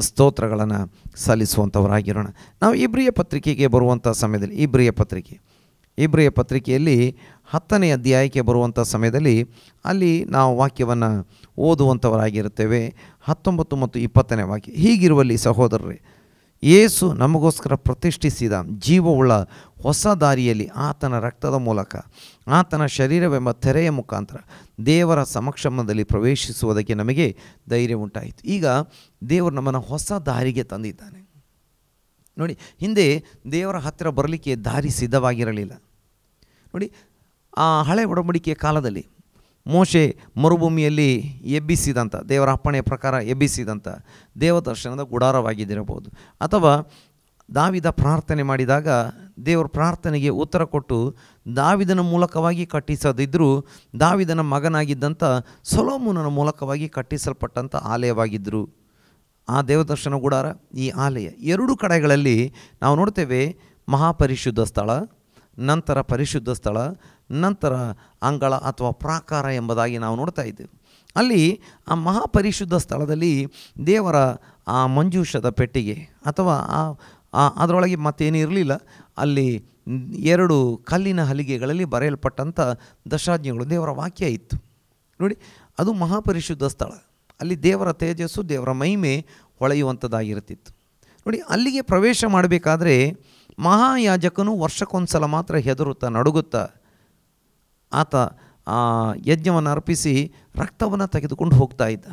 ಸ್ತೋತ್ರಗಳನ್ನು ಸಲ್ಲಿಸುವಂಥವರಾಗಿರೋಣ. ನಾವು ಇಬ್ರಿಯ ಪತ್ರಿಕೆಗೆ ಬರುವಂಥ ಸಮಯದಲ್ಲಿ, ಇಬ್ರಿಯ ಪತ್ರಿಕೆಯಲ್ಲಿ 10ನೇ ಅಧ್ಯಾಯಕ್ಕೆ ಬರುವಂಥ ಸಮಯದಲ್ಲಿ ಅಲ್ಲಿ ನಾವು ವಾಕ್ಯವನ್ನು ಓದುವಂಥವರಾಗಿರುತ್ತೇವೆ. 19 ಮತ್ತು 20ನೇ ವಾಕ್ಯ. ಹೀಗಿರುವಲ್ಲಿ ಸಹೋದರರೇ, ಯೇಸು ನಮಗೋಸ್ಕರ ಪ್ರತಿಷ್ಠಿಸಿದ ಜೀವವುಳ್ಳ ಹೊಸ ದಾರಿಯಲ್ಲಿ ಆತನ ರಕ್ತದ ಮೂಲಕ, ಆತನ ಶರೀರವೆಂಬ ತೆರೆಯ ಮುಖಾಂತರ ದೇವರ ಸಮಕ್ಷಮದಲ್ಲಿ ಪ್ರವೇಶಿಸುವುದಕ್ಕೆ ನಮಗೆ ಧೈರ್ಯ ಉಂಟಾಯಿತು. ಈಗ ದೇವರು ನಮ್ಮನ್ನು ಹೊಸ ದಾರಿಗೆ ತಂದಿದ್ದಾನೆ. ನೋಡಿ, ಹಿಂದೆ ದೇವರ ಹತ್ತಿರ ಬರಲಿಕ್ಕೆ ದಾರಿ ಸಿದ್ಧವಾಗಿರಲಿಲ್ಲ. ನೋಡಿ, ಆ ಹಳೆ ಒಡಂಬಡಿಕೆಯ ಕಾಲದಲ್ಲಿ ಮೋಶೆ ಮರುಭೂಮಿಯಲ್ಲಿ ಎಬ್ಬಿಸಿದಂಥ, ದೇವರ ಅಪ್ಪಣೆಯ ಪ್ರಕಾರ ಎಬ್ಬಿಸಿದಂಥ ದೇವದರ್ಶನದ ಗುಡಾರವಾಗಿದ್ದಿರಬಹುದು, ಅಥವಾ ದಾವಿದ ಪ್ರಾರ್ಥನೆ ಮಾಡಿದಾಗ ದೇವರ ಪ್ರಾರ್ಥನೆಗೆ ಉತ್ತರ ಕೊಟ್ಟು ದಾವಿದನ ಮೂಲಕವಾಗಿ ಕಟ್ಟಿಸದಿದ್ದರೂ ದಾವಿದನ ಮಗನಾಗಿದ್ದಂಥ ಸೊಲೊಮೋನನ ಮೂಲಕವಾಗಿ ಕಟ್ಟಿಸಲ್ಪಟ್ಟಂಥ ಆಲಯವಾಗಿದ್ದರು ಆ ದೇವದರ್ಶನ ಗುಡಾರ, ಈ ಆಲಯ. ಎರಡೂ ಕಡೆಗಳಲ್ಲಿ ನಾವು ನೋಡ್ತೇವೆ ಮಹಾಪರಿಶುದ್ಧ ಸ್ಥಳ, ನಂತರ ಪರಿಶುದ್ಧ ಸ್ಥಳ, ನಂತರ ಅಂಗಳ ಅಥವಾ ಪ್ರಾಕಾರ ಎಂಬುದಾಗಿ ನಾವು ನೋಡ್ತಾ ಇದ್ದೇವೆ. ಅಲ್ಲಿ ಆ ಮಹಾಪರಿಶುದ್ಧ ಸ್ಥಳದಲ್ಲಿ ದೇವರ ಆ ಮಂಜೂಷದ ಪೆಟ್ಟಿಗೆ ಅಥವಾ ಅದರೊಳಗೆ ಮತ್ತೇನೂ ಇರಲಿಲ್ಲ. ಅಲ್ಲಿ 2 ಕಲ್ಲಿನ ಹಲಿಗೆಗಳಲ್ಲಿ ಬರೆಯಲ್ಪಟ್ಟಂಥ ದಶಾಜ್ಞೆಗಳು, ದೇವರ ವಾಕ್ಯ ಇತ್ತು. ನೋಡಿ, ಅದು ಮಹಾಪರಿಶುದ್ಧ ಸ್ಥಳ. ಅಲ್ಲಿ ದೇವರ ತೇಜಸ್ಸು, ದೇವರ ಮಹಿಮೆ ಹೊಳೆಯುವಂಥದ್ದಾಗಿರುತ್ತಿತ್ತು. ನೋಡಿ, ಅಲ್ಲಿಗೆ ಪ್ರವೇಶ ಮಾಡಬೇಕಾದ್ರೆ ಮಹಾಯಾಜಕನು ವರ್ಷಕ್ಕೊಂದು ಸಲ ಮಾತ್ರ ಹೆದರುತ್ತಾ ನಡುಗುತ್ತಾ ಆತ ಯಜ್ಞವನ್ನು ಅರ್ಪಿಸಿ ರಕ್ತವನ್ನು ತೆಗೆದುಕೊಂಡು ಹೋಗ್ತಾ ಇದ್ದ.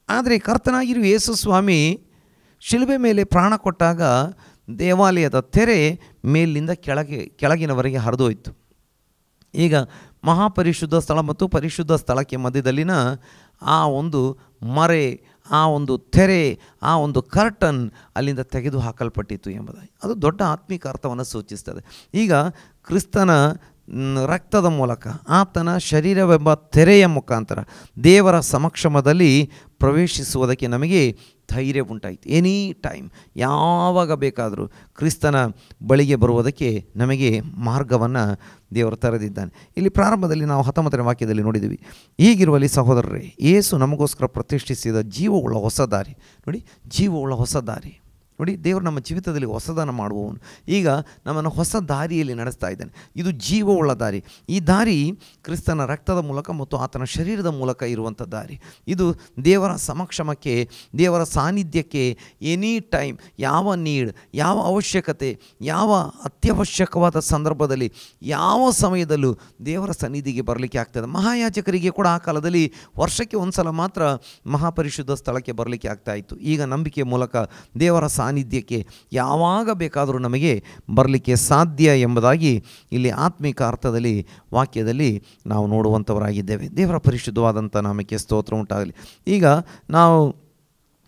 ಆದರೆ ಕರ್ತನಾಗಿರುವ ಯೇಸು ಸ್ವಾಮಿ ಶಿಲುಬೆ ಮೇಲೆ ಪ್ರಾಣ ಕೊಟ್ಟಾಗ ದೇವಾಲಯದ ತೆರೆ ಮೇಲಿಂದ ಕೆಳಗಿನವರೆಗೆ ಹರಿದೋಯ್ತು. ಈಗ ಮಹಾಪರಿಶುದ್ಧ ಸ್ಥಳ ಮತ್ತು ಪರಿಶುದ್ಧ ಸ್ಥಳಕ್ಕೆ ಮಧ್ಯದಲ್ಲಿನ ಆ ಒಂದು ಮರೆ, ಆ ಒಂದು ತೆರೆ, ಆ ಒಂದು ಕರ್ಟನ್ ಅಲ್ಲಿಂದ ತೆಗೆದು ಹಾಕಲ್ಪಟ್ಟಿತ್ತು ಎಂಬುದಾಗಿ ಅದು ದೊಡ್ಡ ಆತ್ಮಿಕ ಅರ್ಥವನ್ನು ಸೂಚಿಸ್ತದೆ. ಈಗ ಕ್ರಿಸ್ತನ ರಕ್ತದ ಮೂಲಕ, ಆತನ ಶರೀರವೆಂಬ ತೆರೆಯ ಮುಖಾಂತರ ದೇವರ ಸಮಕ್ಷಮದಲ್ಲಿ ಪ್ರವೇಶಿಸುವುದಕ್ಕೆ ನಮಗೆ ಧೈರ್ಯ ಉಂಟಾಯಿತು. ಎನಿ ಟೈಮ್, ಯಾವಾಗ ಬೇಕಾದರೂ ಕ್ರಿಸ್ತನ ಬಳಿಗೆ ಬರುವುದಕ್ಕೆ ನಮಗೆ ಮಾರ್ಗವನ್ನು ದೇವರು ತೆರೆದಿದ್ದಾನೆ. ಇಲ್ಲಿ ಪ್ರಾರಂಭದಲ್ಲಿ ನಾವು 19ನೇ ವಾಕ್ಯದಲ್ಲಿ ನೋಡಿದ್ದೀವಿ, ಹೀಗಿರುವಲ್ಲಿ ಸಹೋದರರೇ, ಯೇಸು ನಮಗೋಸ್ಕರ ಪ್ರತಿಷ್ಠಿಸಿದ ಜೀವವುಳ್ಳ ಹೊಸ ದಾರಿ. ನೋಡಿ, ಜೀವವುಳ್ಳ ಹೊಸ ದಾರಿ. ನೋಡಿ, ದೇವರು ನಮ್ಮ ಜೀವಿತದಲ್ಲಿ ಹೊಸದನ್ನು ಮಾಡುವವನು. ಈಗ ನಮ್ಮನ್ನು ಹೊಸ ದಾರಿಯಲ್ಲಿ ನಡೆಸ್ತಾ ಇದ್ದಾನೆ. ಇದು ಜೀವವುಳ್ಳ ದಾರಿ. ಈ ದಾರಿ ಕ್ರಿಸ್ತನ ರಕ್ತದ ಮೂಲಕ ಮತ್ತು ಆತನ ಶರೀರದ ಮೂಲಕ ಇರುವಂಥ ದಾರಿ. ಇದು ದೇವರ ಸಮಕ್ಷಮಕ್ಕೆ, ದೇವರ ಸಾನ್ನಿಧ್ಯಕ್ಕೆ ಎನಿ ಟೈಮ್, ಯಾವ ನೀಡ್, ಯಾವ ಅವಶ್ಯಕತೆ, ಯಾವ ಅತ್ಯವಶ್ಯಕವಾದ ಸಂದರ್ಭದಲ್ಲಿ, ಯಾವ ಸಮಯದಲ್ಲೂ ದೇವರ ಸನ್ನಿಧಿಗೆ ಬರಲಿಕ್ಕೆ ಆಗ್ತದೆ. ಮಹಾಯಾಜಕರಿಗೆ ಕೂಡ ಆ ಕಾಲದಲ್ಲಿ ವರ್ಷಕ್ಕೆ ಒಂದು ಸಲ ಮಾತ್ರ ಮಹಾಪರಿಶುದ್ಧ ಸ್ಥಳಕ್ಕೆ ಬರಲಿಕ್ಕೆ ಆಗ್ತಾಯಿತ್ತು. ಈಗ ನಂಬಿಕೆಯ ಮೂಲಕ ದೇವರ ಸಾನ್ನಿಧ್ಯಕ್ಕೆ ಯಾವಾಗ ಬೇಕಾದರೂ ನಮಗೆ ಬರಲಿಕ್ಕೆ ಸಾಧ್ಯ ಎಂಬುದಾಗಿ ಇಲ್ಲಿ ಆತ್ಮಿಕ ಅರ್ಥದಲ್ಲಿ ವಾಕ್ಯದಲ್ಲಿ ನಾವು ನೋಡುವಂಥವರಾಗಿದ್ದೇವೆ. ದೇವರ ಪರಿಶುದ್ಧವಾದಂಥ ನಾಮಕ್ಕೆ ಸ್ತೋತ್ರ ಉಂಟಾಗಲಿ. ಈಗ ನಾವು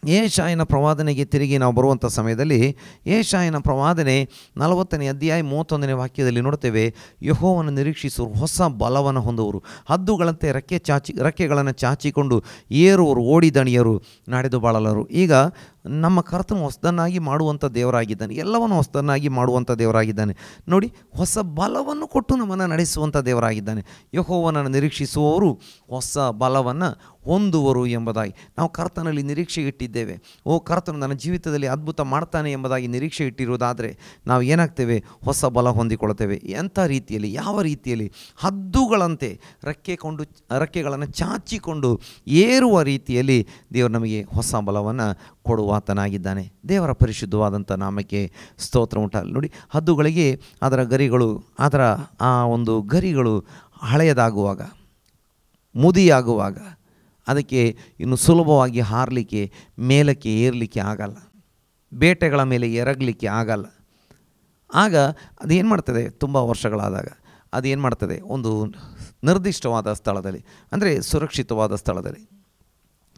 ಯೆಶಾಯನ ಪ್ರವಾದನೆಗೆ ತಿರುಗಿ ನಾವು ಬರುವಂಥ ಸಮಯದಲ್ಲಿ ಯೆಶಾಯನ ಪ್ರವಾದನೆ 40ನೇ ಅಧ್ಯಾಯ 31ನೇ ವಾಕ್ಯದಲ್ಲಿ ನೋಡ್ತೇವೆ, ಯೆಹೋವನ ನಿರೀಕ್ಷಿಸುವರು ಹೊಸ ಬಲವನ್ನು ಹೊಂದುವರು, ಹದ್ದುಗಳಂತೆ ರೆಕ್ಕೆಗಳನ್ನು ಚಾಚಿಕೊಂಡು ಏರುವರು, ಓಡಿದಣಿಯರು, ನಡೆದು ಬಾಳಲರು. ಈಗ ನಮ್ಮ ಕರ್ತನು ಹೊಸದನ್ನಾಗಿ ಮಾಡುವಂಥ ದೇವರಾಗಿದ್ದಾನೆ. ಎಲ್ಲವನ್ನು ಹೊಸದನ್ನಾಗಿ ಮಾಡುವಂಥ ದೇವರಾಗಿದ್ದಾನೆ. ನೋಡಿ, ಹೊಸ ಬಲವನ್ನು ಕೊಟ್ಟು ನಮ್ಮನ್ನು ನಡೆಸುವಂಥ ದೇವರಾಗಿದ್ದಾನೆ. ಯೆಹೋವನನ್ನು ನಿರೀಕ್ಷಿಸುವವರು ಹೊಸ ಬಲವನ್ನು ಹೊಂದುವರು ಎಂಬುದಾಗಿ ನಾವು ಕರ್ತನಲ್ಲಿ ನಿರೀಕ್ಷೆ ಇಟ್ಟಿದ್ದೇವೆ. ಓ, ಕರ್ತನು ನನ್ನ ಜೀವಿತದಲ್ಲಿ ಅದ್ಭುತ ಮಾಡ್ತಾನೆ ಎಂಬುದಾಗಿ ನಿರೀಕ್ಷೆ ಇಟ್ಟಿರುವುದಾದರೆ ನಾವು ಏನಾಗ್ತೇವೆ? ಹೊಸ ಬಲ ಹೊಂದಿಕೊಳ್ಳುತ್ತೇವೆ. ಎಂಥ ರೀತಿಯಲ್ಲಿ? ಯಾವ ರೀತಿಯಲ್ಲಿ? ಹದ್ದುಗಳಂತೆ ರೆಕ್ಕೆಗಳನ್ನು ಚಾಚಿಕೊಂಡು ಏರುವ ರೀತಿಯಲ್ಲಿ ದೇವರು ನಮಗೆ ಹೊಸ ಬಲವನ್ನು ಕೊಡುವಾತನಾಗಿದ್ದಾನೆ. ದೇವರ ಪರಿಶುದ್ಧವಾದಂಥ ನಾಮಕ್ಕೆ ಸ್ತೋತ್ರ ಉಂಟಾಗಲಿ. ನೋಡಿ, ಹದ್ದುಗಳಿಗೆ ಅದರ ಆ ಒಂದು ಗರಿಗಳು ಹಳೆಯದಾಗುವಾಗ, ಮುದಿಯಾಗುವಾಗ ಅದಕ್ಕೆ ಇನ್ನು ಸುಲಭವಾಗಿ ಹಾರಲಿಕ್ಕೆ, ಮೇಲಕ್ಕೆ ಏರಲಿಕ್ಕೆ ಆಗಲ್ಲ, ಬೇಟೆಗಳ ಮೇಲೆ ಎರಗಲಿಕ್ಕೆ ಆಗಲ್ಲ. ಆಗ ಅದೇನು ಮಾಡ್ತದೆ? ತುಂಬ ವರ್ಷಗಳಾದಾಗ ಅದೇನು ಮಾಡ್ತದೆ? ಒಂದು ನಿರ್ದಿಷ್ಟವಾದ ಸ್ಥಳದಲ್ಲಿ, ಅಂದರೆ ಸುರಕ್ಷಿತವಾದ ಸ್ಥಳದಲ್ಲಿ,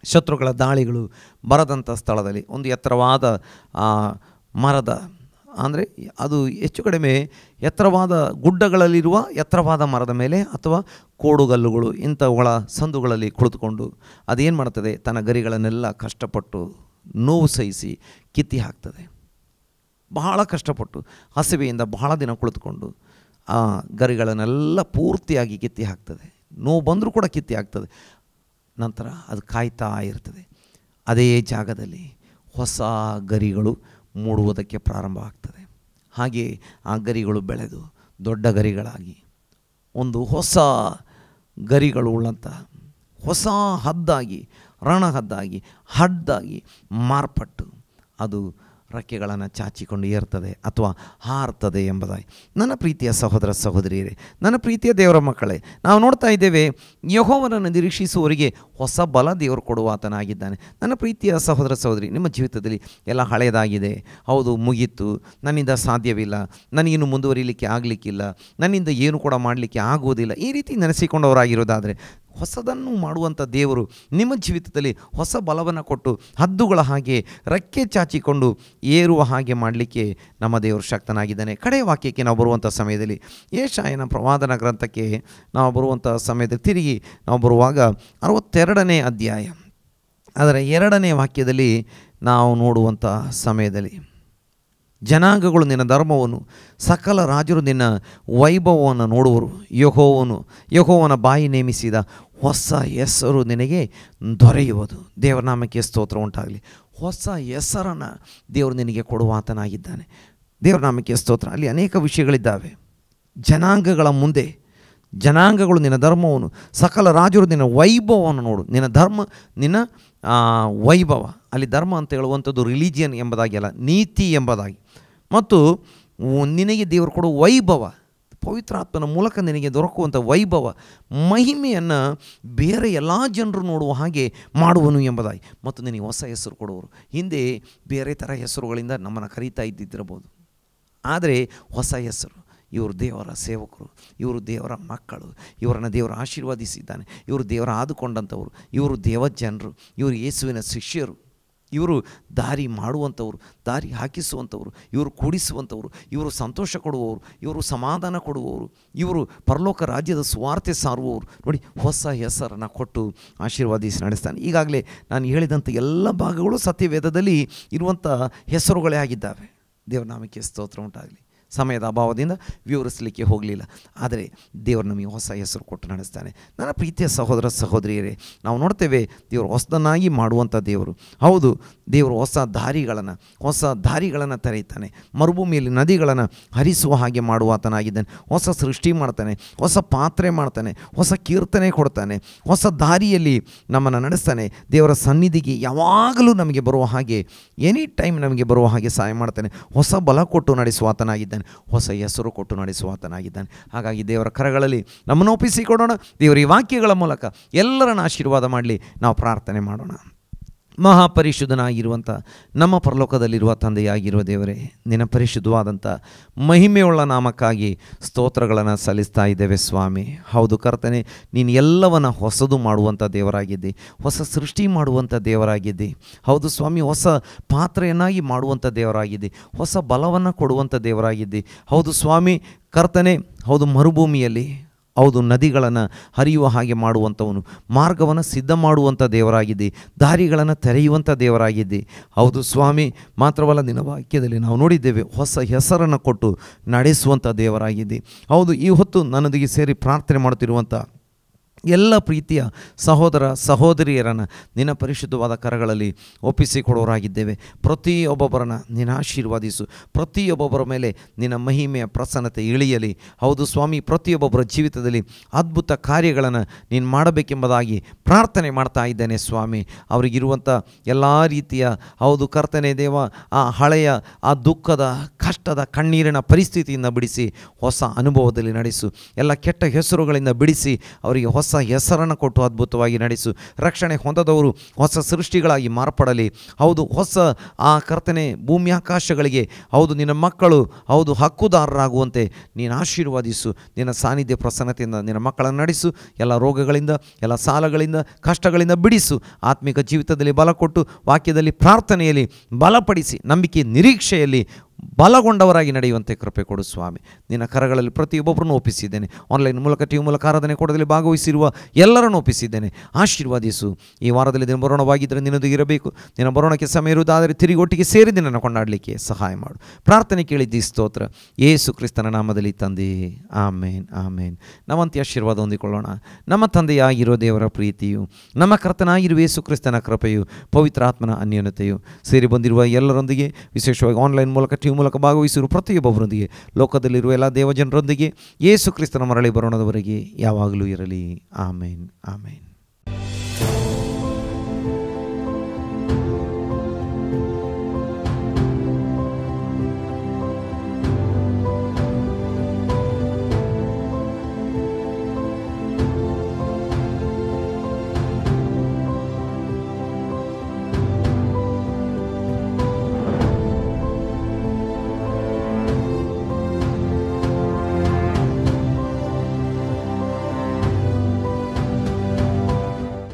ಶತ್ರುಗಳ ದಾಳಿಗಳು ಬರದಂಥ ಸ್ಥಳದಲ್ಲಿ, ಒಂದು ಎತ್ತರವಾದ ಮರದ, ಅಂದರೆ ಅದು ಹೆಚ್ಚು ಕಡಿಮೆ ಎತ್ತರವಾದ ಗುಡ್ಡಗಳಲ್ಲಿರುವ ಎತ್ತರವಾದ ಮರದ ಮೇಲೆ ಅಥವಾ ಕೋಡುಗಲ್ಲುಗಳು ಇಂಥವುಗಳ ಸಂದುಗಳಲ್ಲಿ ಕುಳಿತುಕೊಂಡು ಅದೇನು ಮಾಡ್ತದೆ? ತನ್ನ ಗರಿಗಳನ್ನೆಲ್ಲ ಕಷ್ಟಪಟ್ಟು ನೋವು ಸಹಿಸಿ ಕಿತ್ತಿ ಹಾಕ್ತದೆ. ಬಹಳ ಕಷ್ಟಪಟ್ಟು ಹಸಿವೆಯಿಂದ ಬಹಳ ದಿನ ಕುಳಿತುಕೊಂಡು ಆ ಗರಿಗಳನ್ನೆಲ್ಲ ಪೂರ್ತಿಯಾಗಿ ಕಿತ್ತಿ ಹಾಕ್ತದೆ. ನೋವು ಬಂದರೂ ಕೂಡ ಕಿತ್ತಿ ಹಾಕ್ತದೆ. ನಂತರ ಅದು ಕಾಯ್ತಾ ಇರ್ತದೆ. ಅದೇ ಜಾಗದಲ್ಲಿ ಹೊಸ ಗರಿಗಳು ಮೂಡುವುದಕ್ಕೆ ಪ್ರಾರಂಭ ಆಗ್ತದೆ. ಹಾಗೆ ಆ ಗರಿಗಳು ಬೆಳೆದು ದೊಡ್ಡ ಗರಿಗಳಾಗಿ ಒಂದು ಹೊಸ ಗರಿಗಳು ಉಳ್ಳಂಥ ಹೊಸ ಹದ್ದಾಗಿ, ರಣಹದ್ದಾಗಿ, ಹದ್ದಾಗಿ ಮಾರ್ಪಟ್ಟು ಅದು ರೆಕ್ಕೆಗಳನ್ನು ಚಾಚಿಕೊಂಡು ಏರ್ತದೆ ಅಥವಾ ಹಾರ್ತದೆ ಎಂಬುದಾಗಿ. ನನ್ನ ಪ್ರೀತಿಯ ಸಹೋದರ ಸಹೋದರಿಯರೇ, ನನ್ನ ಪ್ರೀತಿಯ ದೇವರ ಮಕ್ಕಳೇ, ನಾವು ನೋಡ್ತಾ ಇದ್ದೇವೆ, ಯೆಹೋವನನ್ನು ನಿರೀಕ್ಷಿಸುವವರಿಗೆ ಹೊಸ ಬಲ ದೇವರು ಕೊಡುವಾತನಾಗಿದ್ದಾನೆ. ನನ್ನ ಪ್ರೀತಿಯ ಸಹೋದರ ಸಹೋದರಿ, ನಿಮ್ಮ ಜೀವಿತದಲ್ಲಿ ಎಲ್ಲ ಹಳೆಯದಾಗಿದೆ, ಹೌದು, ಮುಗೀತು, ನನ್ನಿಂದ ಸಾಧ್ಯವಿಲ್ಲ, ನನಗಿನ್ನು ಮುಂದುವರಿಲಿಕ್ಕೆ ಆಗಲಿಕ್ಕಿಲ್ಲ, ನನ್ನಿಂದ ಏನು ಕೂಡ ಮಾಡಲಿಕ್ಕೆ ಆಗುವುದಿಲ್ಲ, ಈ ರೀತಿ ನೆನೆಸಿಕೊಂಡವರಾಗಿರೋದಾದರೆ ಹೊಸದನ್ನು ಮಾಡುವಂಥ ದೇವರು ನಿಮ್ಮ ಜೀವಿತದಲ್ಲಿ ಹೊಸ ಬಲವನ್ನು ಕೊಟ್ಟು ಹದ್ದುಗಳ ಹಾಗೆ ರೆಕ್ಕೆ ಚಾಚಿಕೊಂಡು ಏರುವ ಹಾಗೆ ಮಾಡಲಿಕ್ಕೆ ನಮ್ಮ ದೇವರು ಶಕ್ತನಾಗಿದ್ದಾನೆ. ಕಡೆಯ ವಾಕ್ಯಕ್ಕೆ ನಾವು ಬರುವಂಥ ಸಮಯದಲ್ಲಿ, ಯೆಶಾಯನ ಪ್ರವಾದನ ಗ್ರಂಥಕ್ಕೆ ನಾವು ಬರುವಂಥ ಸಮಯದಲ್ಲಿ ತಿರುಗಿ ನಾವು ಬರುವಾಗ 62ನೇ ಅಧ್ಯಾಯ ಅದರ 2ನೇ ವಾಕ್ಯದಲ್ಲಿ ನಾವು ನೋಡುವಂಥ ಸಮಯದಲ್ಲಿ, ಜನಾಂಗಗಳು ನಿನ್ನ ಧರ್ಮವನ್ನು, ಸಕಲ ರಾಜರು ನಿನ್ನ ವೈಭವವನ್ನು ನೋಡುವರು. ಯೆಹೋವನ ಬಾಯಿ ನೇಮಿಸಿದ ಹೊಸ ಹೆಸರು ನಿನಗೆ ದೊರೆಯುವುದು. ದೇವರ ನಾಮಕ್ಕೆ ಸ್ತೋತ್ರ ಉಂಟಾಗಲಿ. ಹೊಸ ಹೆಸರನ್ನು ದೇವರು ನಿನಗೆ ಕೊಡುವಾತನಾಗಿದ್ದಾನೆ. ದೇವರ ನಾಮಕ್ಕೆ ಸ್ತೋತ್ರ. ಅಲ್ಲಿ ಅನೇಕ ವಿಷಯಗಳಿದ್ದಾವೆ. ಜನಾಂಗಗಳ ಮುಂದೆ, ಜನಾಂಗಗಳು ನಿನ್ನ ಧರ್ಮವನ್ನು, ಸಕಲ ರಾಜರು ನಿನ್ನ ವೈಭವವನ್ನು ನೋಡು. ನಿನ್ನ ಧರ್ಮ, ನಿನ್ನ ವೈಭವ. ಅಲ್ಲಿ ಧರ್ಮ ಅಂತ ಹೇಳುವಂಥದ್ದು ರಿಲಿಜಿಯನ್ ಎಂಬುದಾಗಿ ಅಲ್ಲ, ನೀತಿ ಎಂಬುದಾಗಿ. ಮತ್ತು ನಿನಗೆ ದೇವರು ಕೊಡುವ ವೈಭವ, ಪವಿತ್ರಾತ್ಮನ ಮೂಲಕ ನಿನಗೆ ದೊರಕುವಂಥ ವೈಭವ ಮಹಿಮೆಯನ್ನು ಬೇರೆ ಎಲ್ಲ ಜನರು ನೋಡುವ ಹಾಗೆ ಮಾಡುವನು ಎಂಬುದಾಗಿ, ಮತ್ತು ನಿನಗೆ ಹೊಸ ಹೆಸರು ಕೊಡುವರು. ಹಿಂದೆ ಬೇರೆ ಥರ ಹೆಸರುಗಳಿಂದ ನಮ್ಮನ್ನು ಕರೀತಾ ಇದ್ದಿದ್ದಿರಬಹುದು, ಆದರೆ ಹೊಸ ಹೆಸರು, ಇವರು ದೇವರ ಸೇವಕರು, ಇವರು ದೇವರ ಮಕ್ಕಳು, ಇವರನ್ನು ದೇವರು ಆಶೀರ್ವದಿಸಿದ್ದಾನೆ, ಇವರು ದೇವರ ಆದುಕೊಂಡಂಥವರು, ಇವರು ದೇವಜನರು, ಇವರು ಯೇಸುವಿನ ಶಿಷ್ಯರು, ಇವರು ದಾರಿ ಮಾಡುವಂಥವ್ರು, ದಾರಿ ಹಾಕಿಸುವಂಥವ್ರು, ಇವರು ಕೂಡಿಸುವಂಥವ್ರು, ಇವರು ಸಂತೋಷ ಕೊಡುವವರು, ಇವರು ಸಮಾಧಾನ ಕೊಡುವವರು, ಇವರು ಪರಲೋಕ ರಾಜ್ಯದ ಸುವಾರ್ತೆ ಸಾರುವವರು. ನೋಡಿ, ಹೊಸ ಹೆಸರನ್ನು ಕೊಟ್ಟು ಆಶೀರ್ವಾದಿಸಿ ನಡೆಸ್ತಾನೆ. ಈಗಾಗಲೇ ನಾನು ಹೇಳಿದಂಥ ಎಲ್ಲ ಭಾಗಗಳು ಸತ್ಯವೇದದಲ್ಲಿ ಇರುವಂಥ ಹೆಸರುಗಳೇ ಆಗಿದ್ದಾವೆ. ದೇವರ ನಾಮಕ್ಕೆ ಸ್ತೋತ್ರ ಉಂಟಾಗಲಿ. ಸಮಯದ ಅಭಾವದಿಂದ ವಿವರಿಸಲಿಕ್ಕೆ ಹೋಗಲಿಲ್ಲ, ಆದರೆ ದೇವರು ನಮಗೆ ಹೊಸ ಹೆಸರು ಕೊಟ್ಟು ನಡೆಸ್ತಾನೆ. ನನ್ನ ಪ್ರೀತಿಯ ಸಹೋದರ ಸಹೋದರಿಯರೇ, ನಾವು ನೋಡ್ತೇವೆ ದೇವರು ಹೊಸದನ್ನಾಗಿ ಮಾಡುವಂಥ ದೇವರು. ಹೌದು, ದೇವರು ಹೊಸ ದಾರಿಗಳನ್ನು ತೆರೆಯುತ್ತಾನೆ. ಮರುಭೂಮಿಯಲ್ಲಿ ನದಿಗಳನ್ನು ಹರಿಸುವ ಹಾಗೆ ಮಾಡುವಾತನಾಗಿದ್ದಾನೆ. ಹೊಸ ಸೃಷ್ಟಿ ಮಾಡ್ತಾನೆ, ಹೊಸ ಪಾತ್ರೆ ಮಾಡ್ತಾನೆ, ಹೊಸ ಕೀರ್ತನೆ ಕೊಡ್ತಾನೆ, ಹೊಸ ದಾರಿಯಲ್ಲಿ ನಮ್ಮನ್ನು ನಡೆಸ್ತಾನೆ. ದೇವರ ಸನ್ನಿಧಿಗೆ ಯಾವಾಗಲೂ ನಮಗೆ ಬರುವ ಹಾಗೆ, ಎನಿ ಟೈಮ್ ನಮಗೆ ಬರುವ ಹಾಗೆ ಸಹಾಯ ಮಾಡ್ತಾನೆ. ಹೊಸ ಬಲ ಕೊಟ್ಟು ನಡೆಸುವಾತನಾಗಿದ್ದಾನೆ, ಹೊಸ ಹೆಸರು ಕೊಟ್ಟು ನಡೆಸುವಾತನಾಗಿದ್ದಾನೆ. ಹಾಗಾಗಿ ದೇವರ ಕರಗಳಲ್ಲಿ ನಮ್ಮನ್ನು ಒಪ್ಪಿಸಿಕೊಡೋಣ. ದೇವರ ಈ ವಾಕ್ಯಗಳ ಮೂಲಕ ಎಲ್ಲರನ್ನ ಆಶೀರ್ವಾದ ಮಾಡಲಿ. ನಾವು ಪ್ರಾರ್ಥನೆ ಮಾಡೋಣ. ಮಹಾಪರಿಶುದ್ಧನಾಗಿರುವಂಥ ನಮ್ಮ ಪರಲೋಕದಲ್ಲಿರುವ ತಂದೆಯಾಗಿರುವ ದೇವರೇ, ನಿನ್ನ ಪರಿಶುದ್ಧವಾದಂಥ ಮಹಿಮೆಯುಳ್ಳ ನಾಮಕ್ಕಾಗಿ ಸ್ತೋತ್ರಗಳನ್ನು ಸಲ್ಲಿಸ್ತಾ ಇದ್ದೇವೆ ಸ್ವಾಮಿ. ಹೌದು ಕರ್ತನೆ, ನೀನು ಎಲ್ಲವನ್ನ ಹೊಸದು ಮಾಡುವಂಥ ದೇವರಾಗಿದ್ದಿ, ಹೊಸ ಸೃಷ್ಟಿ ಮಾಡುವಂಥ ದೇವರಾಗಿದ್ದಿ. ಹೌದು ಸ್ವಾಮಿ, ಹೊಸ ಪಾತ್ರೆಯನ್ನಾಗಿ ಮಾಡುವಂಥ ದೇವರಾಗಿದ್ದಿ, ಹೊಸ ಬಲವನ್ನು ಕೊಡುವಂಥ ದೇವರಾಗಿದ್ದಿ. ಹೌದು ಸ್ವಾಮಿ ಕರ್ತನೆ, ಹೌದು ಮರುಭೂಮಿಯಲ್ಲಿ ಹೌದು ನದಿಗಳನ್ನು ಹರಿಯುವ ಹಾಗೆ ಮಾಡುವಂಥವನು, ಮಾರ್ಗವನ್ನು ಸಿದ್ಧ ಮಾಡುವಂಥ ದೇವರಾಗಿದ್ದಿ, ದಾರಿಗಳನ್ನು ತೆರೆಯುವಂಥ ದೇವರಾಗಿದ್ದಿ. ಹೌದು ಸ್ವಾಮಿ, ಮಾತ್ರವಲ್ಲ ನಿನ್ನ ವಾಕ್ಯದಲ್ಲಿ ನಾವು ನೋಡಿದ್ದೇವೆ ಹೊಸ ಹೆಸರನ್ನು ಕೊಟ್ಟು ನಡೆಸುವಂಥ ದೇವರಾಗಿದ್ದಿ. ಹೌದು, ಈ ಹೊತ್ತು ನನ್ನೊಂದಿಗೆ ಸೇರಿ ಪ್ರಾರ್ಥನೆ ಮಾಡುತ್ತಿರುವಂಥ ಎಲ್ಲ ಪ್ರೀತಿಯ ಸಹೋದರ ಸಹೋದರಿಯರನ್ನು ನಿನ್ನ ಪರಿಶುದ್ಧವಾದ ಕರಗಳಲ್ಲಿ ಒಪ್ಪಿಸಿಕೊಡೋರಾಗಿದ್ದೇವೆ. ಪ್ರತಿಯೊಬ್ಬೊಬ್ಬರನ್ನು ನೀನು ಆಶೀರ್ವಾದಿಸು. ಪ್ರತಿಯೊಬ್ಬೊಬ್ಬರ ಮೇಲೆ ನಿನ್ನ ಮಹಿಮೆಯ ಪ್ರಸನ್ನತೆ ಇಳಿಯಲಿ. ಹೌದು ಸ್ವಾಮಿ, ಪ್ರತಿಯೊಬ್ಬೊಬ್ಬರ ಜೀವಿತದಲ್ಲಿ ಅದ್ಭುತ ಕಾರ್ಯಗಳನ್ನು ನೀನು ಮಾಡಬೇಕೆಂಬುದಾಗಿ ಪ್ರಾರ್ಥನೆ ಮಾಡ್ತಾ ಇದ್ದೇನೆ ಸ್ವಾಮಿ. ಅವರಿಗಿರುವಂಥ ಎಲ್ಲ ರೀತಿಯ ಹೌದು ಕರ್ತನೆ ದೇವ, ಆ ಹಳೆಯ ಆ ದುಃಖದ ಕಷ್ಟದ ಕಣ್ಣೀರಿನ ಪರಿಸ್ಥಿತಿಯಿಂದ ಬಿಡಿಸಿ ಹೊಸ ಅನುಭವದಲ್ಲಿ ನಡೆಸು. ಎಲ್ಲ ಕೆಟ್ಟ ಹೆಸರುಗಳಿಂದ ಬಿಡಿಸಿ ಅವರಿಗೆ ಹೊಸ ಹೆಸರನ್ನು ಕೊಟ್ಟು ಅದ್ಭುತವಾಗಿ ನಡೆಸು. ರಕ್ಷಣೆ ಹೊಂದದವರು ಹೊಸ ಸೃಷ್ಟಿಗಳಾಗಿ ಮಾರ್ಪಡಲಿ. ಹೌದು, ಹೊಸ ಆ ಕರ್ತನೆ ಭೂಮಿ ಆಕಾಶಗಳಿಗೆ ಹೌದು ನಿನ್ನ ಮಕ್ಕಳು ಹೌದು ಹಕ್ಕುದಾರರಾಗುವಂತೆ ನೀನು ಆಶೀರ್ವಾದಿಸು. ನಿನ್ನ ಸಾನ್ನಿಧ್ಯ ಪ್ರಸನ್ನತೆಯಿಂದ ನಿನ್ನ ಮಕ್ಕಳನ್ನು ನಡೆಸು. ಎಲ್ಲ ರೋಗಗಳಿಂದ, ಎಲ್ಲ ಸಾಲಗಳಿಂದ, ಕಷ್ಟಗಳಿಂದ ಬಿಡಿಸು. ಆತ್ಮಿಕ ಜೀವಿತದಲ್ಲಿ ಬಲ ಕೊಟ್ಟು, ವಾಕ್ಯದಲ್ಲಿ ಪ್ರಾರ್ಥನೆಯಲ್ಲಿ ಬಲಪಡಿಸಿ, ನಂಬಿಕೆ ನಿರೀಕ್ಷೆಯಲ್ಲಿ ಬಲಗೊಂಡವರಾಗಿ ನಡೆಯುವಂತೆ ಕೃಪೆ ಕೊಡು ಸ್ವಾಮಿ. ನಿನ್ನ ಕರಗಳಲ್ಲಿ ಪ್ರತಿಯೊಬ್ಬೊಬ್ಬರನ್ನು ಒಪ್ಪಿಸಿದ್ದೇನೆ. ಆನ್ಲೈನ್ ಮೂಲಕ ಟಿವಿ ಮೂಲಕ ಆರಾಧನೆ ಕೊಡೋದಲ್ಲಿ ಭಾಗವಹಿಸಿರುವ ಎಲ್ಲರನ್ನು ಒಪ್ಪಿಸಿದ್ದೇನೆ. ಆಶೀರ್ವಾದಿಸು. ಈ ವಾರದಲ್ಲಿ ದಿನ ಬರೋಣವಾಗಿದ್ದರೆ ನಿನ್ನೊಂದಿಗೆ ಇರಬೇಕು. ನಿನ್ನ ಬರೋಣಕ್ಕೆ ಸಮಯ ಇರುವುದಾದರೆ ತಿರುಗಿ ಒಟ್ಟಿಗೆ ಸೇರಿ ನಿನ್ನನ್ನು ಕೊಂಡಾಡಲಿಕ್ಕೆ ಸಹಾಯ ಮಾಡು. ಪ್ರಾರ್ಥನೆ ಕೇಳಿದ್ದಿ ಸ್ತೋತ್ರ ಯೇಸು ಕ್ರಿಸ್ತನ ನಾಮದಲ್ಲಿ ತಂದೆ, ಆಮೇನ್ ಆಮೇನ್. ನಾವಂತೆ ಆಶೀರ್ವಾದ ಹೊಂದಿಕೊಳ್ಳೋಣ. ನಮ್ಮ ತಂದೆಯಾಗಿರೋ ದೇವರ ಪ್ರೀತಿಯು, ನಮ್ಮ ಕರ್ತನಾಗಿರುವ ಯೇಸು ಕ್ರಿಸ್ತನ ಕೃಪೆಯು, ಪವಿತ್ರಾತ್ಮನ ಅನ್ಯೋನ್ಯತೆಯು ಸೇರಿ ಬಂದಿರುವ ಎಲ್ಲರೊಂದಿಗೆ, ವಿಶೇಷವಾಗಿ ಆನ್ಲೈನ್ ಮೂಲಕ ಟಿವಿ ಮೂಲಕ ಭಾಗವಹಿಸಿರುವ ಪ್ರತಿಯೊಬ್ಬರೊಂದಿಗೆ, ಲೋಕದಲ್ಲಿರುವ ಎಲ್ಲ ದೇವಜನರೊಂದಿಗೆ ಯೇಸು ಕ್ರಿಸ್ತನ ಮರಳಿ ಬರೋಣದವರೆಗೆ ಯಾವಾಗಲೂ ಇರಲಿ. ಆಮೇನ್ ಆಮೇನ್.